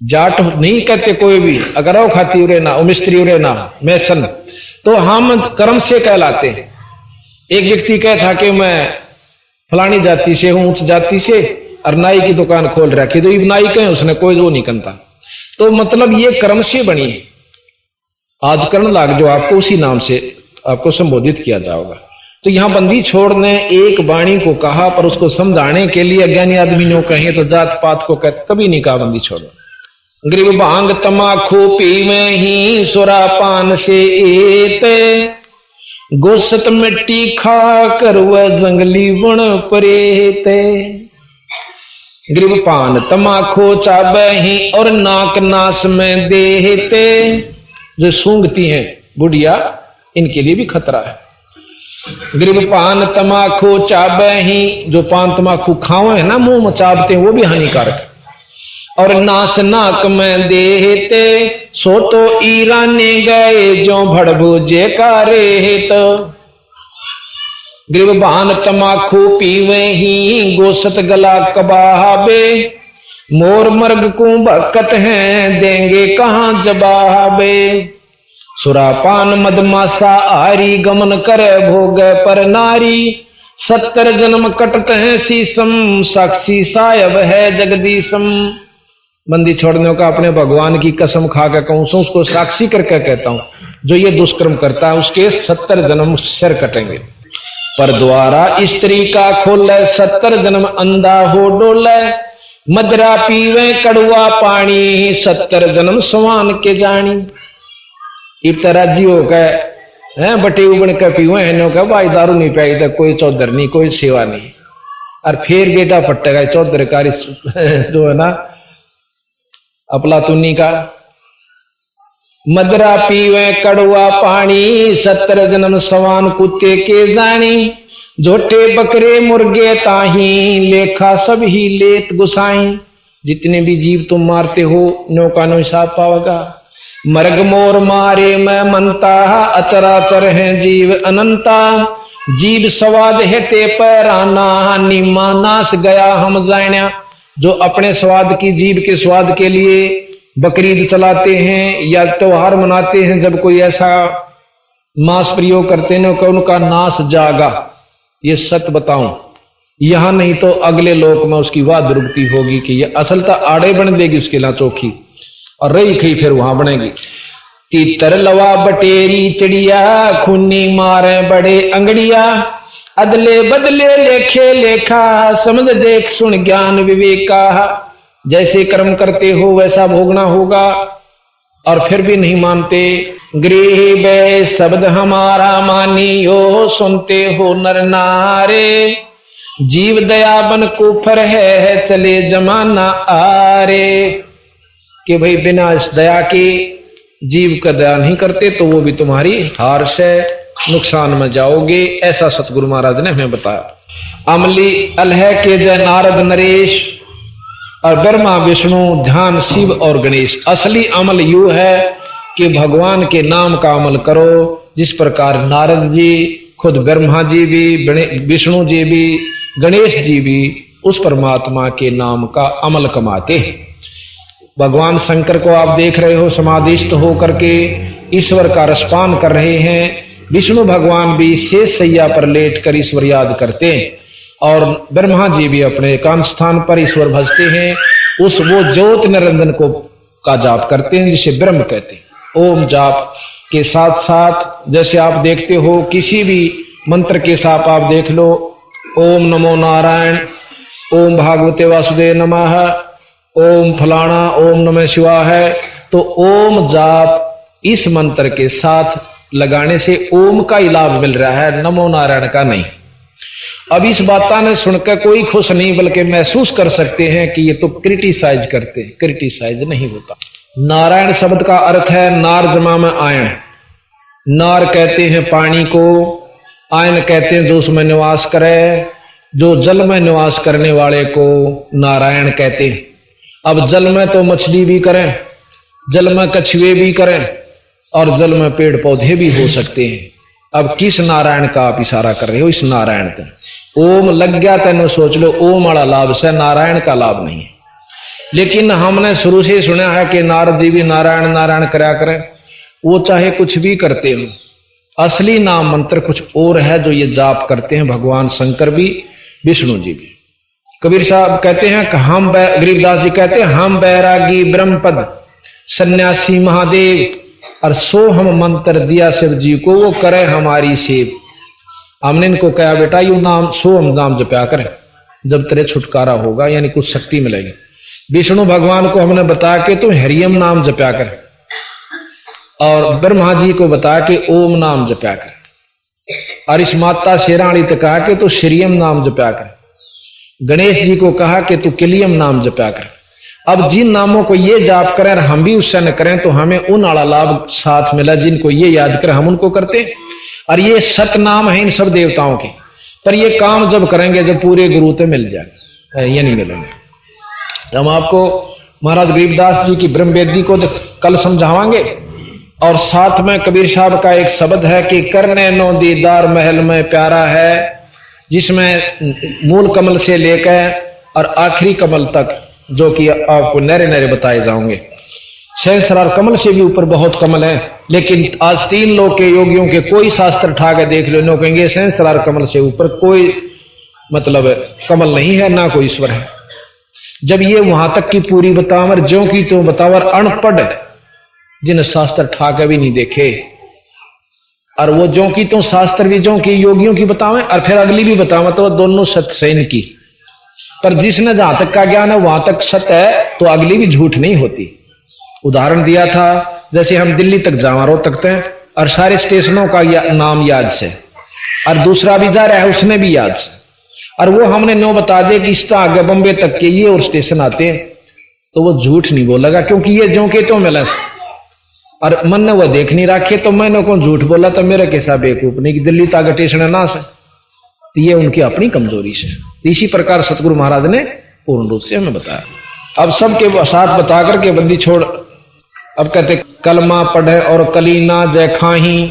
जाट नहीं कहते कोई भी, अगर वो खाती उरे ना, वो मिस्त्री उरे ना, मैसन, तो हम कर्म से कहलाते। एक व्यक्ति कहे था कि मैं फलानी जाति से हूं, उच्च जाति से, और नाई की दुकान खोल रखी, तो नाई कहे उसने कोई वो नहीं करता। तो मतलब ये कर्म से बनी है। आज कर्ण लाग जो आपको उसी नाम से आपको संबोधित किया जाएगा। तो यहां बंदी छोड़ ने एक वाणी को कहा, पर उसको समझाने के लिए अज्ञानी आदमी ने कहे तो जात पात को कहते, कभी नहीं कहा बंदी छोड़। गरीब भांग तमाखू पीवे ही सुरा पान से एते, गोसत मिट्टी खा कर वह जंगली वन परेते। गरीब पान तमाखू चाबे ही और नाक नास में देते, जो सूंघती हैं बुढ़िया इनके लिए भी खतरा है। गरीब पान तमाखू चाबे ही, जो पान तमाखू खावे है ना मुंह में चाबते हैं, वो भी हानिकारक है। और नास नाक में देते, सो तो ईराने गए जो भड़भुजे का रेत। गरीब पान तमाखू पीवे ही, गोसत गला कबाबे, मोर मर्ग को बकत हैं देंगे कहां जवाबे। सुरापान मदमासा आरी, गमन करे भोग पर नारी, 70 जन्म कटत हैं शीशम, साक्षी सायब है जगदीशम। बंदी छोड़ने का अपने भगवान की कसम खा के कहूं, उसको साक्षी करके कहता हूं, जो ये दुष्कर्म करता है उसके 70 जन्म सिर कटेंगे। पर द्वारा स्त्री का खोले, 70 जन्म अंधा हो डोले, मदरा पीवे कड़ुआ पानी, 70 जन्म सवान के जानी। इब तराजी हो गए हैं बटे उबड़ के पीवे हैं, का भाई दारू नहीं पाई तो कोई चौधर नहीं, कोई सेवा नहीं, और फिर गेटा पट्टेगा चौधर कारी जो है ना अपलातुनी का। मदरा पीवे कड़ुआ पानी, 70 जन्म सवान कुत्ते के जानी, झोटे बकरे मुर्गे ताही, लेखा सब ही लेत गुसाई। जितने भी जीव तुम मारते हो नौका नो हिसाब पाओगा। मर्ग मोर मारे मैं मनता, अचराचर हैं जीव अनंता, जीव स्वाद हेते पैराना, निम्मा नाश गया हम जाण्या। जो अपने स्वाद की, जीव के स्वाद के लिए बकरीद चलाते हैं या त्योहार मनाते हैं, जब कोई ऐसा मांस प्रयोग करते हैं कि उनका नाश जागा। ये सत्य बताऊं, यहां नहीं तो अगले लोक में उसकी वाह दुर्गति होगी कि ये असलता आड़े बन देगी उसके ला चौखी, और रही खई फिर वहां बनेगी। तीतर लवा बटेरी चिड़िया, खूनी मारे बड़े अंगड़िया, अदले बदले लेखे लेखा, समझ देख सुन ज्ञान विवेका। जैसे कर्म करते हो वैसा भोगना होगा, और फिर भी नहीं मानते। गृह बे शब्द हमारा मानियो, सुनते हो नर नारे, जीव दया बन कुफर है चले जमाना आरे। कि भाई बिना दया के जीव का दया नहीं करते तो वो भी तुम्हारी हार से नुकसान में जाओगे। ऐसा सतगुरु महाराज ने हमें बताया। अमली अलह के जय नारद नरेश, और ब्रह्मा विष्णु ध्यान शिव और गणेश। असली अमल यू है कि भगवान के नाम का अमल करो, जिस प्रकार नारद जी, खुद ब्रह्मा जी भी, विष्णु जी भी, गणेश जी भी उस परमात्मा के नाम का अमल कमाते हैं। भगवान शंकर को आप देख रहे हो समाधिस्थ होकर के ईश्वर का रसपान कर रहे हैं। विष्णु भगवान भी शेष सैया पर लेटकर ईश्वर याद करते हैं और ब्रह्मा जी भी अपने एकांत स्थान पर ईश्वर भजते हैं। उस वो ज्योत निरंजन को का जाप करते हैं जिसे ब्रह्म कहते हैं। ओम जाप के साथ साथ जैसे आप देखते हो किसी भी मंत्र के साथ आप देख लो, ओम नमो नारायण, ओम भागवते वासुदेव नमः, ओम फलाना, ओम नमः शिवाय, तो ओम जाप इस मंत्र के साथ लगाने से ओम का ही लाभ मिल रहा है, नमो नारायण का नहीं। अब इस बात ने सुनकर कोई खुश नहीं बल्कि महसूस कर सकते हैं कि ये तो क्रिटिसाइज करते हैं, क्रिटिसाइज नहीं होता। नारायण शब्द का अर्थ है नार जमा में आयन। नार कहते हैं पानी को, आयन कहते हैं जो उसमें निवास करे, जो जल में निवास करने वाले को नारायण कहते हैं। अब जल में तो मछली भी करें, जल में कछुए भी करें और जल में पेड़ पौधे भी हो सकते हैं। अब किस नारायण का आप इशारा कर रहे हो? इस नारायण का ओम लग गया तेन सोच लो, ओम वाला लाभ से नारायण का लाभ नहीं है। लेकिन हमने शुरू से सुना है कि नारद जी भी नारायण नारायण कराया करें, वो चाहे कुछ भी करते हो, असली नाम मंत्र कुछ और है जो ये जाप करते हैं भगवान शंकर भी, विष्णु जी भी। कबीर साहब कहते हैं कि हम, गरीबदास जी कहते हैं, हम बैरागी ब्रह्मपद सन्यासी महादेव और सो हम मंत्र दिया शिव जी को, वो करे हमारी सेव। हमने इनको कहा बेटा यू नाम सो हम नाम जपया करें, जब तेरे छुटकारा होगा यानी कुछ शक्ति मिलेगी। विष्णु भगवान को हमने बताया कि तुम हरियम नाम जपया कर, और ब्रह्मा जी को बताया कि ओम नाम जपया कर, और इस माता शेराणी तक कहा कि तू श्रीयम नाम जपया कर। गणेश जी को कहा कि तू किलियम नाम जपया कर। अब जिन नामों को ये जाप करें और हम भी उससे न करें तो हमें उन आला लाभ साथ मिला जिनको ये याद करें हम उनको करते। और ये सत नाम है इन सब देवताओं के, पर ये काम जब करेंगे जब पूरे गुरु तो मिल जाए, ये नहीं मिलेंगे। हम आपको महाराज गरीबदास जी की ब्रह्मवेदी को कल समझावांगे। और साथ में कबीर साहब का एक शब्द है कि करने नो दीदार महल में प्यारा है, जिसमें मूल कमल से लेकर और आखिरी कमल तक जो कि आपको नरे नरे बताए जाओगे। सहस्रार कमल से भी ऊपर बहुत कमल है, लेकिन आज 3 लोग के योगियों के कोई शास्त्र उठा के देख लो, कहेंगे सहस्रार कमल से ऊपर कोई मतलब कमल नहीं है, ना कोई ईश्वर है। जब ये वहां तक की पूरी बतावर ज्यों की तो बतावर अनपढ़ जिन शास्त्र ठाके भी नहीं देखे, और वो ज्यों की तो शास्त्र भी ज्यों की योगियों की बतावें और फिर अगली भी बतावें, तो दोनों सत्य से इनकी। पर जिसने जहां तक का ज्ञान है वहां तक सत्य है, तो अगली भी झूठ नहीं होती। उदाहरण दिया था जैसे हम दिल्ली तक जावा रो तकते हैं और सारे स्टेशनों का नाम याद से, और दूसरा भी जा रहा है उसने भी याद से, और वो हमने नो बता दे कि इसका आगे बम्बे तक के ये और स्टेशन आते हैं, तो वो झूठ नहीं बोलेगा, क्योंकि ये जो के तो मिला और मन ने वो देख नहीं रखे, तो मैंने कौन झूठ बोला तो मेरा कैसा बेवकूफ नहीं कि दिल्ली तक स्टेशन ना से, तो ये उनकी अपनी कमजोरी से। तो इसी प्रकार सतगुरु महाराज ने पूर्ण रूप से हमें बताया। अब सबके साथ बता करके बंदी छोड़, अब कहते कलमा पढ़े और कलीना जय खाही,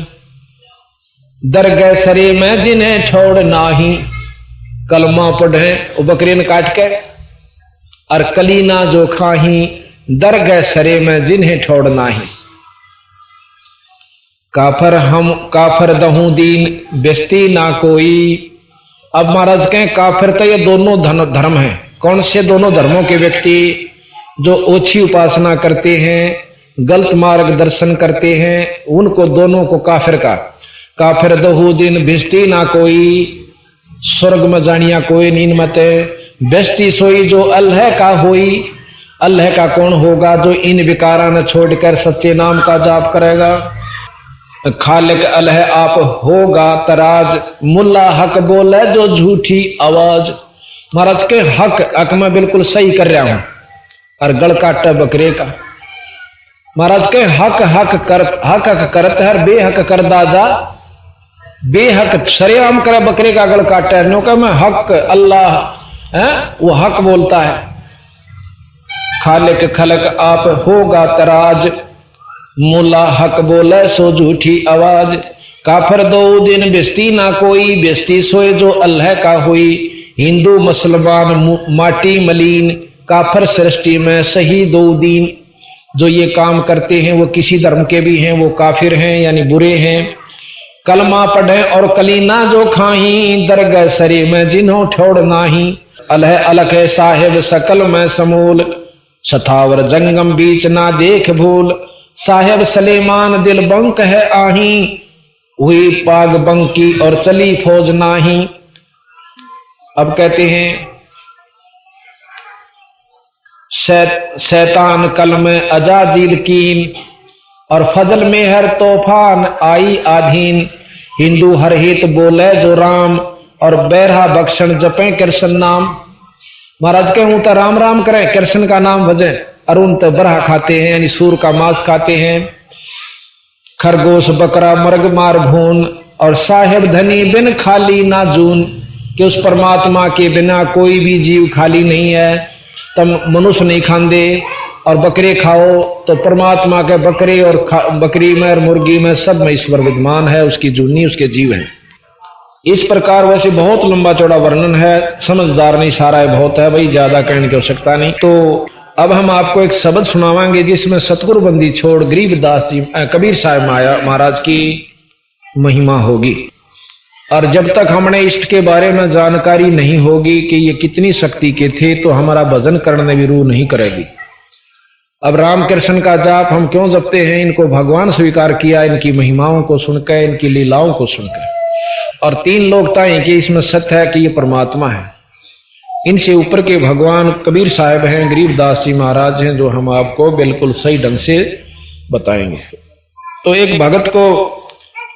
दरगह सरे में जिन्हें छोड़ नाही। कलमा पढ़े वो बकरीन काट के, और कलीना जो खाही, दरगह सरे में जिन्हें छोड़ नाही। काफर हम काफर दहू दीन बेस्ती ना कोई। अब महाराज कहें काफिर तो ये दोनों धर्म हैं। कौन से दोनों धर्मों के व्यक्ति? जो ओछी उपासना करते हैं, गलत मार्ग दर्शन करते हैं, उनको दोनों को काफिर का। काफिर दहू दिन बेस्ती ना कोई, स्वर्ग में जानिया कोई नींद मत। बेस्ती सोई जो अल्लाह का होई। अल्लाह का कौन होगा? जो इन विकारा न छोड़कर सच्चे नाम का जाप करेगा। खालिक अल्लाह आप होगा तराज, मुल्ला हक बोले जो झूठी आवाज। महाराज के हक मैं बिल्कुल सही कर रहा हूं, और गल काटा बकरे का। महाराज के हक करत है, बेहक कर दाजा। बेहक सरेआम करे बकरे का गल काटा है, नो का मैं हक अल्लाह है, वो हक बोलता है। खालिक खलक आप होगा तराज, मुल्ला हक बोले सो झूठी आवाज। काफर दो दिन बेस्ती ना कोई, बेस्ती सोए जो अल्लाह का हुई। हिंदू मुसलमान माटी मलीन, काफर सृष्टि में सही दो दीन। जो ये काम करते हैं वो किसी धर्म के भी हैं, वो काफिर हैं यानी बुरे हैं। कलमा पढ़े और कलीना जो खाही, दरगह सरी में जिन्हों ठोड़ नाही। अल्लाह अलग है साहिब सकल में समूल, सथावर जंगम बीच ना देख भूल। साहिब सलेमान दिल बंक है आही, हुई पाग बंकी और चली फौज नाही। अब कहते हैं शैतान कल में अजाजील कीन, और फजल मेहर तूफान आई आधीन। हिंदू हर हित बोले जो राम, और बैरहा बख्शन जपे कृष्ण नाम। महाराज कहूं तो राम राम करें, कृष्ण का नाम भजें। अरुण तो बरहा खाते हैं यानी सूर का मांस खाते हैं, खरगोश बकरा मर्ग मार भून। और साहेब धनी बिन खाली ना जून, कि उस परमात्मा के बिना कोई भी जीव खाली नहीं है। तुम मनुष्य नहीं खांदे और बकरे खाओ तो परमात्मा के बकरे और बकरी में और मुर्गी में सब में ईश्वर विद्यमान है, उसकी जूनी उसके जीव है। इस प्रकार वैसे बहुत लंबा चौड़ा वर्णन है, समझदार नहीं सारा है, बहुत है भाई, ज्यादा कहने की आवश्यकता नहीं। तो अब हम आपको एक शब्द सुनावांगे जिसमें सतगुरु बंदी छोड़ गरीबदास जी कबीर साहब महाराज की महिमा होगी। और जब तक हमने इष्ट के बारे में जानकारी नहीं होगी कि ये कितनी शक्ति के थे तो हमारा भजन करने भी रूह नहीं करेगी। अब राम कृष्ण का जाप हम क्यों जपते हैं? इनको भगवान स्वीकार किया, इनकी महिमाओं को सुनकर, इनकी लीलाओं को सुनकर। और तीन लोकता है कि इसमें सत्य है कि ये परमात्मा है। इनसे ऊपर के भगवान कबीर साहब हैं, गरीबदास जी महाराज हैं, जो हम आपको बिल्कुल सही ढंग से बताएंगे। तो एक भगत को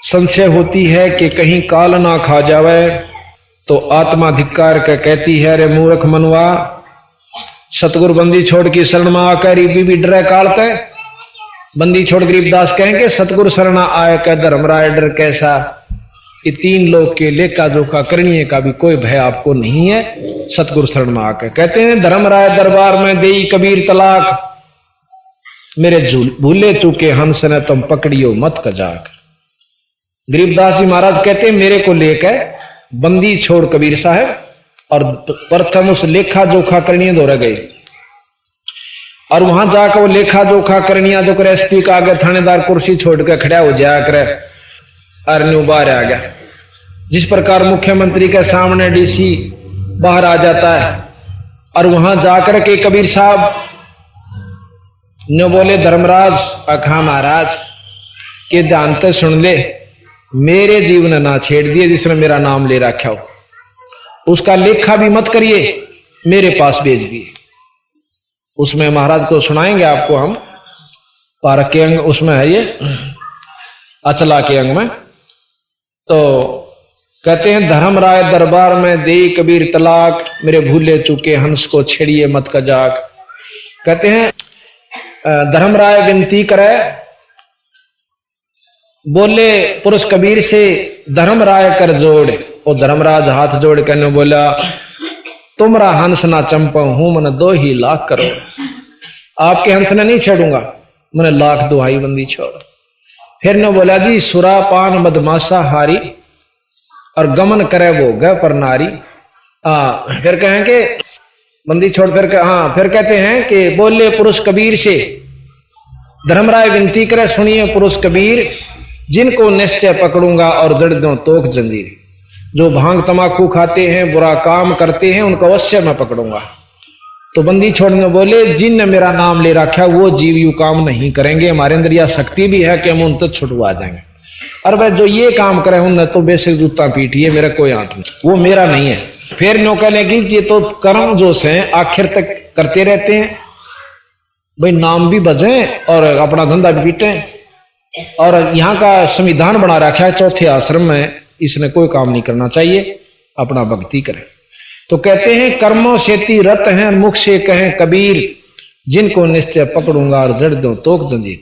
संशय होती है कि कहीं काल ना खा जावे, तो आत्मा धिक्कार के कहती है, रे मूर्ख मनवा, सतगुरु बंदी छोड़ की शरण में आकर भी डरे काल के। बंदी छोड़ गरीबदास कहेंगे सतगुरु शरणा आय का धर्मराय डर कैसा। ये तीन लोग के लेखा जोखा करने का भी कोई भय आपको नहीं है सतगुरु शरण में आकर। कहते हैं धर्मराय दरबार में देई कबीर तलाक, मेरे भूले चूके हंस ने तुम पकड़ियो मत कजाक। गरीबदास जी महाराज कहते हैं मेरे को लेकर बंदी छोड़ कबीर साहब और प्रथम उस लेखा जोखा करनी दौड़ गए। और वहां जाकर वो लेखा जोखा करनिया जो कर एसपी का आगे थानेदार कुर्सी छोड़ कर खड़ा हो जाया करे, अरन्यू बाहर आ गया। जिस प्रकार मुख्यमंत्री के सामने डीसी बाहर आ जाता है, और वहां जाकर के कबीर साहब ने बोले धर्मराज अखा महाराज के ध्यान से सुन ले, मेरे जीवन ना छेड़ दिए जिसने मेरा नाम ले रखा हो, उसका लेखा भी मत करिए, मेरे पास भेज दिए। उसमें महाराज को सुनाएंगे आपको हम, पारक के अंग उसमें है ये, अचला के अंग में। तो कहते हैं धर्मराय दरबार में दे कबीर तलाक, मेरे भूले चूके हंस को छेड़िए मत कजाक। कहते हैं धर्मराय विनती करे, बोले पुरुष कबीर से धर्मराय कर जोड़। और धर्मराज हाथ जोड़ कर बोला तुमरा हंस ना चंपा हूं मन 2 ही लाख करो। आपके हंस ने नहीं छेड़ूंगा, मैंने लाख दुहाई बंदी छोड़। फिर ने बोला जी सुरा पान मदमाशा हारी, और गमन करे वो गए पर नारी। फिर कहेंगे बंदी छोड़ कर फिर कहते हैं कि बोले पुरुष कबीर से धर्मराय विनती करे, सुनिए पुरुष कबीर, जिनको निश्चय पकड़ूंगा और जड़ दूं तोक जंजीर। जो भांग तमाकू खाते हैं, बुरा काम करते हैं, उनको अवश्य मैं पकड़ूंगा। तो बंदी छोड़ने बोले जिन मेरा नाम ले रखा वो जीव यू काम नहीं करेंगे, हमारे अंदर यह शक्ति भी है कि हम उन तक छुटवा देंगे। और वह जो ये काम करे उन तो बेसिक जूता पीटिए, मेरा कोई हाथ नहीं, वो मेरा नहीं है। फिर नो कहने की ये तो कर्म जो से आखिर तक करते रहते हैं, भाई नाम भी बजें और अपना धंधा भी पीटें। और यहाँ का संविधान बना रखा है चौथे आश्रम में, इसने कोई काम नहीं करना चाहिए, अपना भक्ति करें। तो कहते हैं कर्मों से ती रत हैं, मुख से कहें कबीर, जिनको निश्चय पकड़ूंगा और जड़ दूं तोक जंजीर।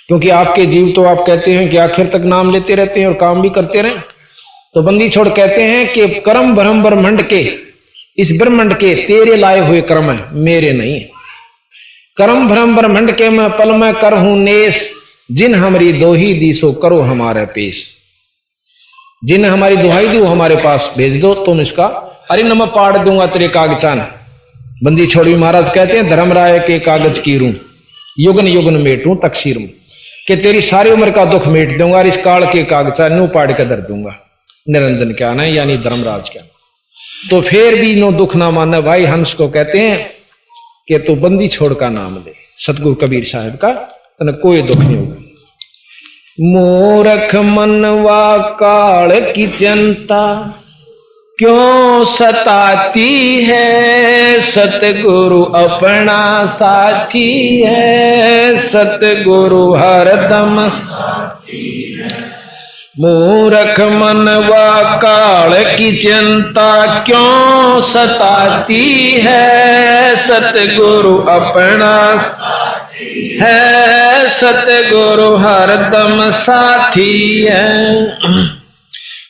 क्योंकि आपके जीव तो आप कहते हैं कि आखिर तक नाम लेते रहते हैं और काम भी करते रहें। तो बंदी छोड़ कहते हैं कि कर्म ब्रह्म ब्रह्मंड के, इस ब्रह्मंड के तेरे लाए हुए कर्म है, मेरे नहीं है। कर्म भ्रम ब्रह्मंड के मैं पल में कर हूं नेस, जिन हमारी दोही दी सो करो हमारे पेश। जिन हमारी दुहाई दी वो हमारे पास भेज दो, तुम इसका अरे न मैं पाड़ दूंगा तेरे कागचान। बंदी छोड़ी महाराज कहते हैं धर्मराय के कागज की रू, युगन युगन मेटूं तकसीर में, कि तेरी सारी उम्र का दुख मेट दूंगा और इस काल के कागचान नू पाड़ के धर दूंगा। निरंजन क्या ना यानी धर्मराज क्या। तो फिर भी नो दुख ना माने भाई हंस को कहते हैं कि तू बंदी छोड़ का नाम ले, सतगुरु कबीर साहब का, तने कोई दुख नहीं होगा। मूर्ख मनवा काल की चिंता क्यों सताती है, सतगुरु अपना साथी है, सतगुरु हरदम साथी है। मूर्ख मनवा काल की चिंता क्यों सताती है, सतगुरु अपना साथी है, सतगुरु हरदम साथी है।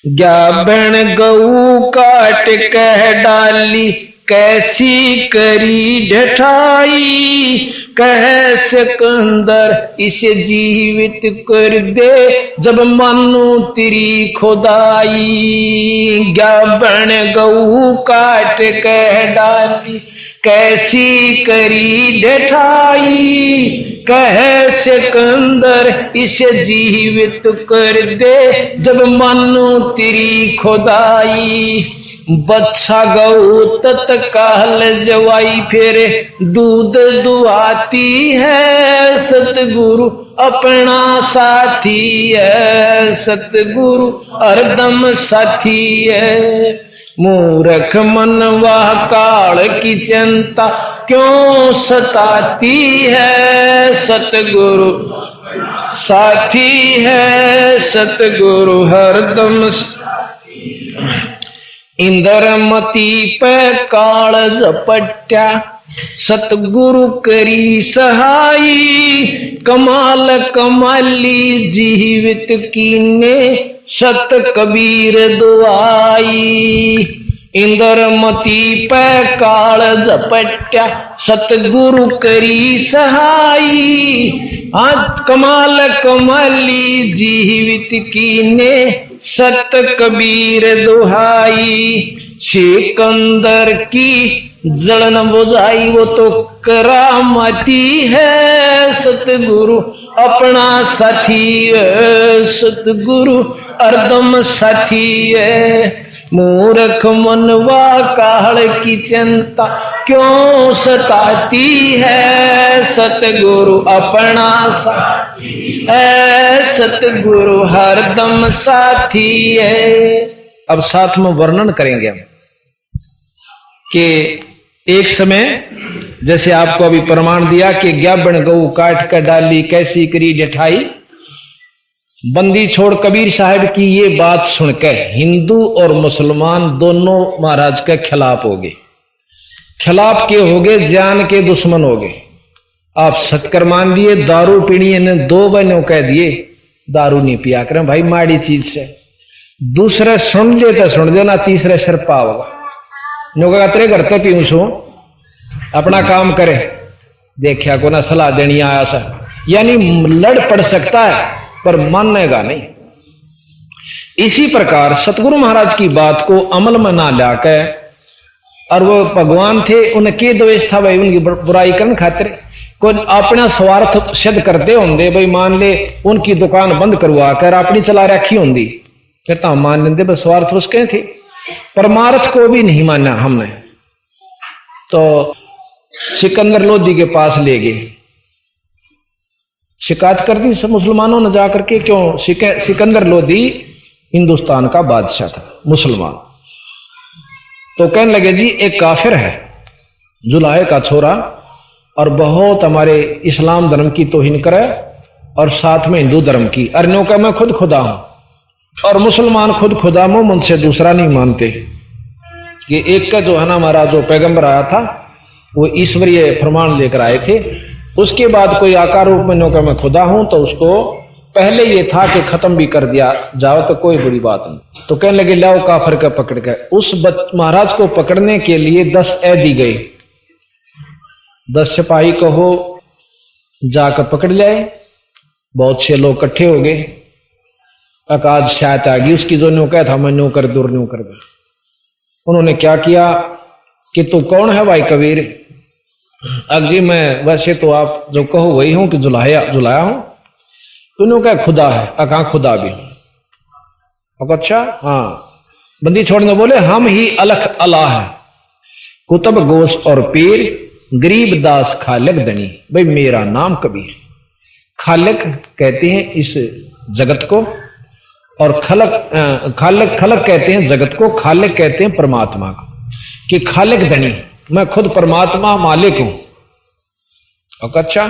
ग्याबन गऊ काट कह डाली कैसी करी ढठाई, कह सिकंदर इसे जीवित कर दे जब मानो तेरी खुदाई। ग्याबन गऊ काट कह डाली कैसी करी ढठाई, कह सिकंदर इसे जीवित कर दे जब मानो तेरी खुदाई। बच्चा गऊ तत्काल जवाई फिर दूध दुआती है, सतगुरु अपना साथी है, सतगुरु हरदम साथी है। मूर्ख मनवा काल की चिंता क्यों सताती है, सतगुरु साथी है, सतगुरु हरदम। इंद्रमती पे काल झपट्या सतगुरु करी सहाई, कमाल कमाली जीवित कीने सत कबीर दुआई। इंद्रमती पे काल झपट्या सतगुरु करी सहाई, आज कमाल कमाली जीवित कीने सत कबीर दुहाई। सिकंदर की जलन बुझाई वो तो करामती है, सतगुरु अपना साथी है, सतगुरु हरदम साथी है। मूर्ख मनवा काल की चिंता क्यों सताती है, सतगुरु अपना साथी है, सतगुरु हरदम साथी है। अब साथ में वर्णन करेंगे हम कि एक समय जैसे आपको अभी प्रमाण दिया कि ग्याबन गऊ काट कर डाली कैसी करी ढठाई। बंदी छोड़ कबीर साहब की ये बात सुनकर हिंदू और मुसलमान दोनों महाराज के खिलाफ हो गए। खिलाफ के हो गए, जान के दुश्मन हो गए। आप सत्कर मान लिए, दारू पीनी ने दो बहनों कह दिए दारू नहीं पिया करें भाई माड़ी चीज से। दूसरे सुन ले तो सुन देना, तीसरे सिर पाओगा नो तेरे घर तो पीऊं सू अपना काम करे, देखिया को ना सलाह देनी आया सा, यानी लड़ पड़ सकता है पर मानेगा नहीं। इसी प्रकार सतगुरु महाराज की बात को अमल में ना लाकर, और वो भगवान थे उनके द्वेष था भाई उनकी बुराई करने खातिर, कोई अपना स्वार्थ सिद्ध करते होंगे भाई, मान ले उनकी दुकान बंद करवा कर अपनी चला रखी होंगी फिर तो हम मान लेंगे बस स्वार्थ उसके थे। परमार्थ को भी नहीं माना हमने, तो सिकंदर लोधी के पास ले गए, शिकायत कर दी सब मुसलमानों ने जाकर के। क्यों? सिकंदर लोधी हिंदुस्तान का बादशाह था मुसलमान। तो कहने लगे जी एक काफिर है जुलाहे का छोरा और बहुत हमारे इस्लाम धर्म की तौहीन करे और साथ में हिंदू धर्म की। अरनों का मैं खुद खुदा हूं और मुसलमान खुद खुदा मुंह मुझसे दूसरा नहीं मानते। ये एक का जो है ना हमारा जो पैगंबर आया था वो ईश्वरीय प्रमाण लेकर आए थे। उसके बाद कोई आकार रूप में नौका मैं खुदा हूं तो उसको पहले ये था कि खत्म भी कर दिया जाओ तो कोई बुरी बात नहीं। तो कहने लगे लाओ काफिर का पकड़ के। उस महाराज को पकड़ने के लिए 10 ऐदी गए, 10 सिपाही कहो जाकर पकड़ लाए। बहुत से लोग इकट्ठे हो गए। आज शायद आ गई उसकी जो न्यू कहा था मैं न्यू कर दूर न्यू कर दू। उन्होंने क्या किया कि तू कौन है भाई कबीर? जी मैं वैसे तो आप जो कहो वही हूं कि जुलाया हूं। तूने कहा खुदा है। कहा खुदा भी हूं। अच्छा हाँ। बंदी छोड़ने बोले हम ही अलख अल्लाह है, कुतुब गोश और पीर, गरीब दास खालिक दनी। भाई मेरा नाम कबीर। खालिक कहते हैं इस जगत को, और खालिक कहते हैं जगत को, खालिक कहते हैं परमात्मा को। कि खालिक धनी, मैं खुद परमात्मा मालिक हूं। अच्छा,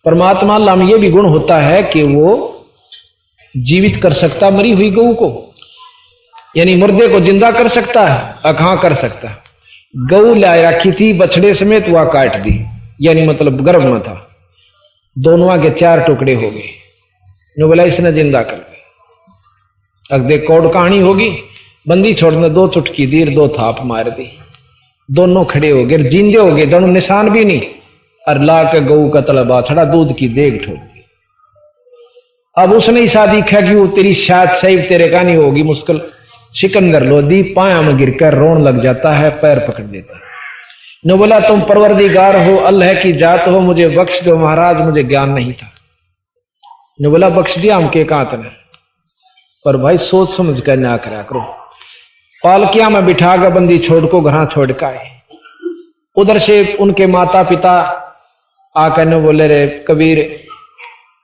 परमात्मा लाम ये भी गुण होता है कि वो जीवित कर सकता मरी हुई गऊ को, यानी मुर्दे को जिंदा कर सकता है। कहां कर सकता है? गऊ ला रखी थी बछड़े समेत, वह काट दी, यानी मतलब गर्भ में था, दोनों के 4 टुकड़े हो गए। जो बोला इसने जिंदा कर दिया। अब देख कौड़ कहानी होगी। बंदी छोड़ने 2 चुटकी दी, 2 थाप मार दी, दोनों खड़े हो गए, जिंदे हो गए, दोनों निशान भी नहीं। और ला के गऊ का तला बाछड़ा दूध की देग ठोक दी। अब उसने ऐसा दिखा कि वो तेरी शायद सही तेरे का नहीं होगी मुश्किल। सिकंदर लोधी पाया में गिरकर रोन लग जाता है, पैर पकड़ देता है। ने बोला तुम परवरदिगार हो, अल्लाह की जात हो, मुझे बख्श दो महाराज, मुझे ज्ञान नहीं था। ने बोला बख्श दिया हम के कांत ने, पर भाई सोच समझ कर ना करा करो। पालकिया में बिठा कर बंदी छोड़ को घर छोड़ का आए। उधर से उनके माता पिता आकर ने बोले रे कबीर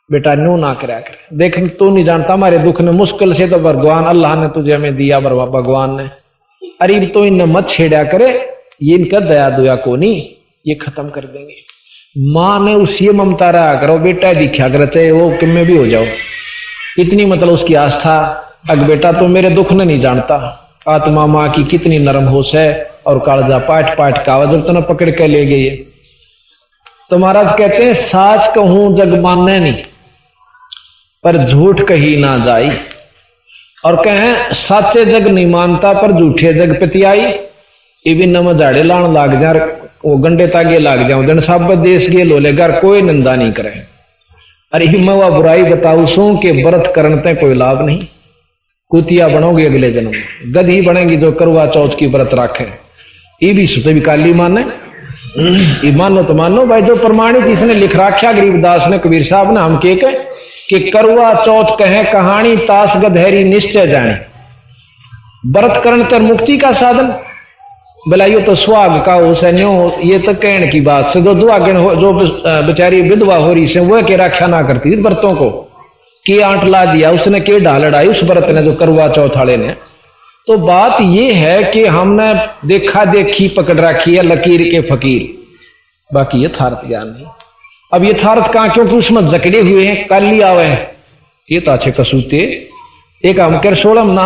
बेटा न्यू ना करा कर, देख तू नहीं जानता हमारे दुख ने, मुश्किल से तो भगवान अल्लाह ने तुझे हमें दिया, भगवान ने। अरे तो इन मत छेड़ा करे, ये इनका दया दुया को नहीं, ये खत्म कर देंगे। मां ने उसी ममता रहा करो, बेटा दिखा कर चाहे वो किम भी हो जाओ, इतनी मतलब उसकी आस्था। अग बेटा तो मेरे दुख ने नहीं जानता, आत्मा मां की कितनी नरम होश है, और कालजा पाट पाट का आवाज तो न पकड़ के ले गई है। तो महाराज कहते हैं साच कहूं जग मानने नहीं, पर झूठ कही ना जाई। और कहें साचे जग नहीं मानता, पर झूठे जग पतियाई। ये भी नम झाड़े लान लाग जा, वो गंडे तागे लाग जाऊं, जन सब देश गे लोलेगा, कोई निंदा नहीं करे। अरे मैं वह बुराई बताऊ सू कि व्रत करने ते कोई लाभ नहीं, कुतिया बनोगे अगले जन्म में, गधी बनेगी जो करवा चौथ की व्रत राखे। ये भी सुते भी काली माने, मानो तो मानो भाई, जो प्रमाणित इसने लिख रखा गरीबदास ने, कबीर साहब ने, हम के कि करवा चौथ कहे कहानी, तास गधेरी निश्चय जाने। व्रत करण तर मुक्ति का साधन, बोला यो तो सुहाग का हो सैन्यो, ये तो कहने की बात से जो दुआगन हो, जो बेचारी विधवा हो रही से वह के रक्षा ना करती थी व्रतों को, के आंट ला दिया उसने, के ढाल लड़ाई उस व्रत ने जो करवा चौथ वाले ने। तो बात यह है कि हमने देखा देखी पकड़ रखी है लकीर के फकीर, बाकी यथार्थ ज्ञान नहीं। अब यथार्थ कहां, क्योंकि उसमें जकड़े हुए हैं, कल ही आवे है ये तो अच्छे कसूते। एक हम कर सोलम ना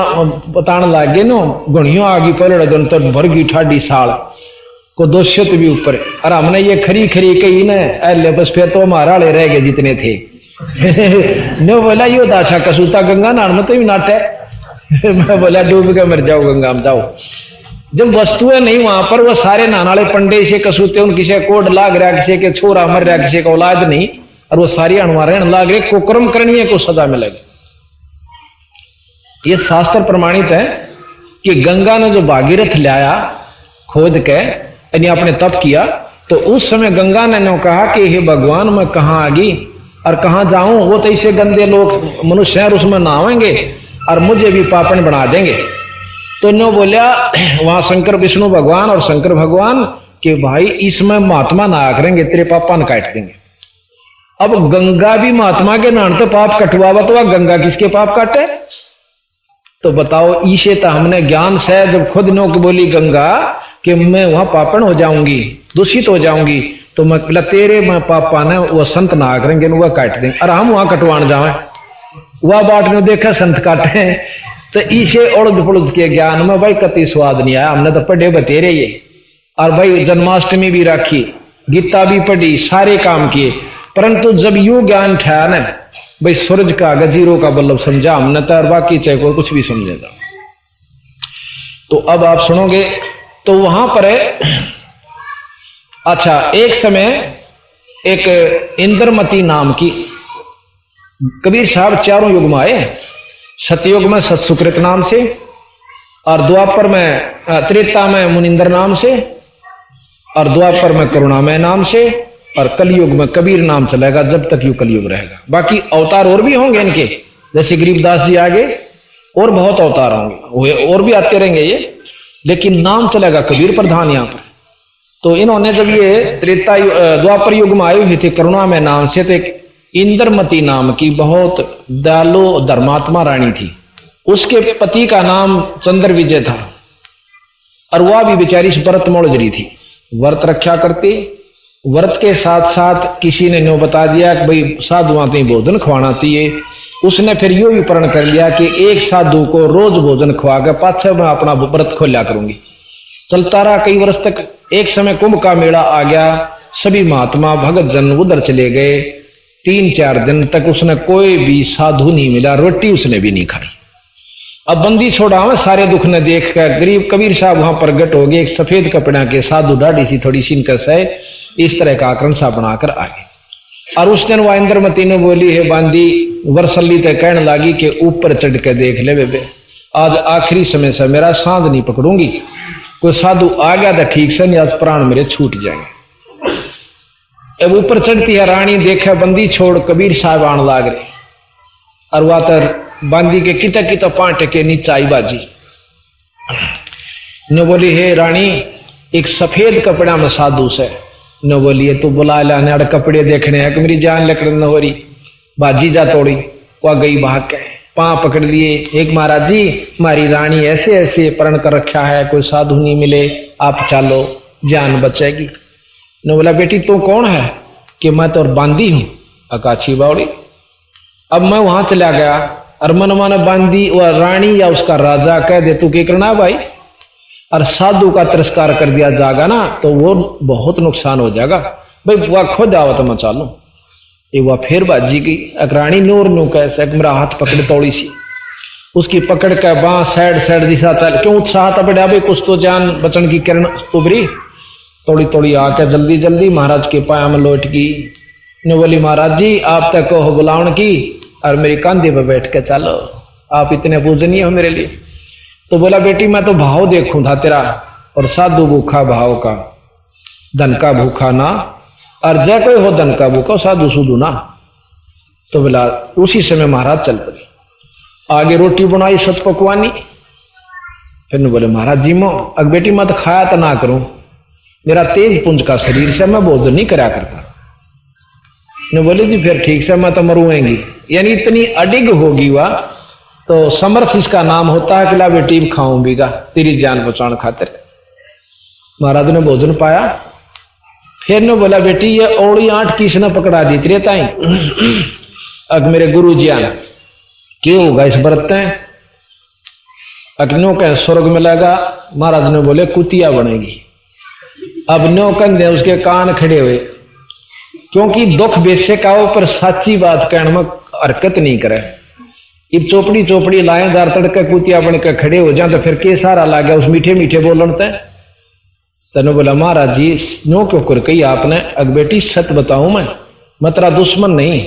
बताने लागे नो, गुणियों आगी पलड़ जन तो भरगी ठाडी साल को 200 भी ऊपर। और हमने ये खरी खरी कही न अल्ले, बस फिर तो हमारा ले रह गए जितने थे। नो बोला यो तो अच्छा कसूता, गंगा नान में तो भी नाट है। मैं बोला डूब के मर जाओ गंगा में जाओ। जब वस्तुएं नहीं वहां पर, वो सारे नानाले पंडे से कसूते, उन किसी कोड लाग रहा, किसी के छोरा मर रहा, किसी का औलाद नहीं, और वो सारी अणवारे लाग रहे, कुकर्म करनी को सजा मिलेगी। ये शास्त्र प्रमाणित है कि गंगा ने जो भागीरथ लाया खोद के, यानी आपने तप किया, तो उस समय गंगा ने कहा कि हे भगवान मैं कहां आ गई और कहां जाऊं, वो तो ऐसे गंदे लोग मनुष्य हैं, उसमें नहावेंगे और मुझे भी पापन बना देंगे। तो नो बोलिया वहां शंकर विष्णु भगवान और शंकर भगवान कि भाई इसमें महात्मा नहा करेंगे, तेरे पापा न काट देंगे। अब गंगा भी महात्मा के नाम तो पाप कटवावा, तो वह गंगा किसके पाप काटे? तो बताओ, ईशे तो हमने ज्ञान से जब खुद नो की बोली गंगा कि मैं वहां पापन हो जाऊंगी, दूषित हो जाऊंगी, तो मैं बोला तेरे मैं पापा ने वो संत नहा करेंगे, वह काट देंगे, और हम वहां कटवान जाए। वह बाट ने देखा संत काटे, तो ईशे उड़द पुड़द के ज्ञान में भाई कति स्वाद नहीं आया। हमने तो पढ़े बतेरे ये, और भाई जन्माष्टमी भी रखी, गीता भी पढ़ी, सारे काम किए, परंतु जब यू ज्ञान ठहरा न भाई सूरज का गजीरों का बल्लभ समझा हमने, तो बाकी चाहे कोई कुछ भी समझेगा। तो अब आप सुनोगे, तो वहां पर अच्छा एक समय एक इंद्रमती नाम की, कबीर साहब चारों युग में आए। सतयुग में सतसुकृत नाम से, और द्वापर में त्रेता में मुनिंदर नाम से, और द्वापर में करुणामय नाम से, और कलयुग में कबीर नाम चलेगा जब तक यू कलयुग रहेगा। बाकी अवतार और भी होंगे इनके, जैसे गरीबदास जी आगे और बहुत अवतार होंगे, और भी आते रहेंगे ये, लेकिन नाम चलेगा कबीर प्रधान यहाँ पर। तो इन्होंने जब ये त्रेता द्वापर युग में आए हुए थे करुणामय नाम से, तो एक इंद्रमती नाम की बहुत दयालु धर्मात्मा रानी थी, उसके पति का नाम चंद्र विजय था, और वह भी बेचारी व्रत मोड़ रही थी, व्रत रक्षा करती। व्रत के साथ साथ किसी ने न्यों बता दिया कि भाई साधुओं को भोजन खवाना चाहिए। उसने फिर यो भी प्रण कर लिया कि एक साधु को रोज भोजन खवा के पाछे मैं अपना व्रत खोलिया करूंगी। चलता रहा कई वर्ष तक। एक समय कुंभ का मेला आ गया, सभी महात्मा भगत जन उधर चले गए। 3-4 दिन तक उसने कोई भी साधु नहीं मिला, रोटी उसने भी नहीं खाई। अब बंदी छोड़ा हुआ सारे दुख ने देख कर गरीब कबीर साहब वहां प्रगट हो गए, एक सफेद कपड़ा के साधु, दाढ़ी सी थोड़ी सीनकस है, इस तरह का आकरण सा बनाकर आ गए। और उस दिन वह इंद्रमती ने बोली है बांदी वर्षल्ली तक कहने लगी कि ऊपर चढ़ के देख ले बेबे, आज आखिरी समय से मेरा सांध नहीं पकड़ूंगी, कोई साधु आ गया था ठीक से, नहीं आज प्राण मेरे छूट जाएंगे। अब ऊपर चढ़ती है रानी, देखा बंदी छोड़ कबीर साहब आने लाग रहे, और वह तर बांदी के किता किता पांट के नीचे आई बाजी ने बोली है रानी एक सफेद कपड़ा में साधु से न बोलिए तो बुला लाने अड़ कपड़े देखने है कि मेरी जान लकड़ न हो रही। बाजी जा तोड़ी, वह गई भाग के, पांव पकड़ लिए। एक महाराज जी हमारी रानी ऐसे ऐसे प्रण कर रखा है, कोई साधु नहीं मिले, आप चलो जान बचेगी। ने बोला बेटी तू कौन है? कि मैं तो बांदी हूं। अकाछी बावड़ी। अब मैं वहां चला गया और मन मन बांदी और रानी या उसका राजा कह दे तू क्या करना भाई, और साधु का तिरस्कार कर दिया जाएगा ना तो वो बहुत नुकसान हो जाएगा। भाई वह खुद आवत मैं चालू, ये वह फिर बाजी की रानी नूर नू कैसे मेरा हाथ पकड़ तोड़ी सी, उसकी पकड़ के बां साइड साइड दिशा चल, क्यों उत्साह था बेटा भाई कुछ तो जान बचन की किरण उभरी। तोड़ी तोड़ी आके जल्दी जल्दी महाराज के पाया में लौट की। ने बोली महाराज जी आप तक हो बुलावन की और मेरी कांधे पर बैठ के चलो, आप इतने पूजनीय हो मेरे लिए। तो बोला बेटी मैं तो भाव देखूं था तेरा, और साधु भूखा भाव का, धन का भूखा ना, और जय कोई हो धन का भूखा साधु सुधु ना। तो बोला उसी समय महाराज चल पड़े, आगे रोटी बनाई सत पकवानी। फिर ने बोले महाराज जी मो अग बेटी मैं तो खाया तो ना करूं, मेरा तेज पुंज का शरीर से मैं भोजन नहीं करा करता। ने बोले जी फिर ठीक से मैं तो मरूंगी, यानी इतनी अडिग होगी वह तो समर्थ इसका नाम होता है कि ला बेटी खाऊं बीगा तेरी जान बचाने खातिर। महाराज ने भोजन पाया। फिर ने बोला बेटी ये औड़ी 8 किसने पकड़ा दी तेरे ताई। अग मेरे गुरु जी आन क्यों होगा इस व्रत अग्नो कह स्वर्ग मिलेगा। महाराज ने बोले कुतिया बनेगी। अब नो कंधे उसके कान खड़े हुए, क्योंकि दुख बेसे का ऊपर साची बात कहने में हरकत नहीं करे। इब चोपड़ी चोपड़ी लाएदार तड़के कुतिया बन के खड़े हो जाए तो फिर के सारा ला गया उस मीठे मीठे बोलन ते। तने बोला महाराज जी नो क्यों कर कही आपने। अग बेटी सत बताऊं मैं तेरा दुश्मन नहीं,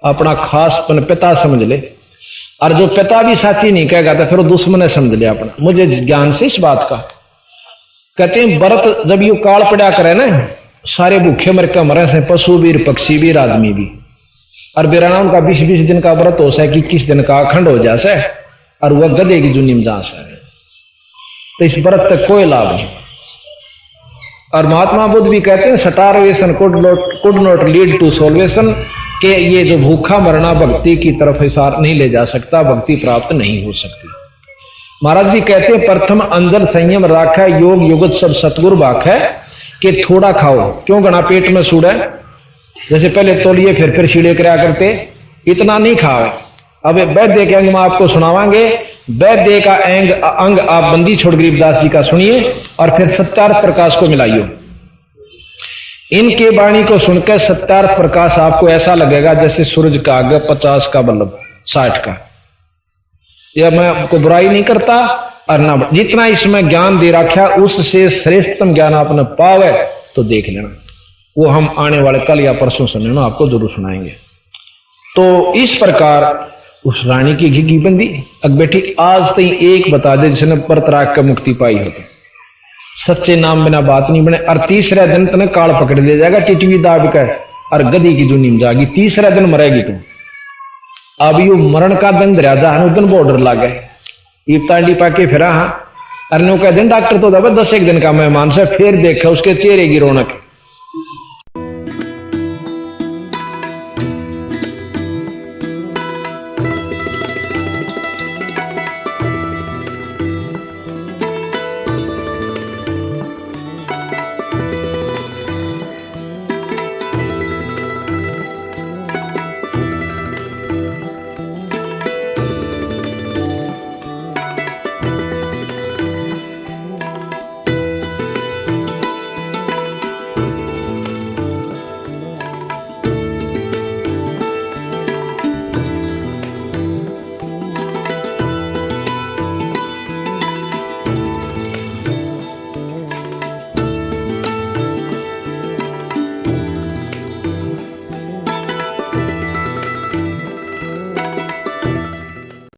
अपना खास पिता समझ ले, और जो पिता भी साची नहीं कहेगा तो फिर वो दुश्मन है समझ ले अपना। मुझे ज्ञान से इस बात का। कहते हैं व्रत जब यू काल पड़ा करे ना, सारे भूखे मर के मरे से, पशु भी पक्षी भी आदमी भी। और बेराना उनका 20-20 दिन का व्रत हो सके, 21 दिन का अखंड हो जाए, और वह गधे की जुनी में जा सके। तो इस व्रत तक कोई लाभ नहीं। और महात्मा बुद्ध भी कहते हैं starvation could not lead to salvation, के ये जो भूखा मरना भक्ति की तरफ हिसार नहीं ले जा सकता, भक्ति प्राप्त नहीं हो सकती। महाराज भी कहते हैं प्रथम अंजल संयम राखा, योग युगत सब सतगुरु बाख है, कि थोड़ा खाओ क्यों गणा पेट में सूड़ा। जैसे पहले तोलिए फिर सीढ़े करा करते, इतना नहीं खाओ। अब वैद्य के अंग में आपको सुनावांगे, वैद्य का अंग आप बंदी छोड़ गरीबदास जी का सुनिए और फिर सत्यार्थ प्रकाश को मिलाइयो। इनके वाणी को सुनकर सत्यार्थ प्रकाश आपको ऐसा लगेगा जैसे सूरज का आगे 50 का बल्ब 60 का। यह मैं आपको बुराई नहीं करता, और ना जितना इसमें ज्ञान दे रखा उससे श्रेष्ठतम ज्ञान आपने पावे तो देख लेना। वो हम आने वाले कल या परसों सुने ना, आपको जरूर सुनाएंगे। तो इस प्रकार उस रानी की घी बंदी अग बेटी आज तई एक बता दे जिसने परतराग का मुक्ति पाई हो, सच्चे नाम बिना बात नहीं बने। और तीसरे दिन तने काल पकड़ ले जाएगा टिटवी दाब कर और गदी की जो नीम जागी, तीसरा दिन मरेगी तू। अब यू मरण का दिन राजा है दिन बॉर्डर ला गए तांडी पाके फिरा। हाँ अरे नो कह दिन डॉक्टर तो दबा 10 एक दिन का मेहमान से, फिर देखा उसके चेहरे की रौनक।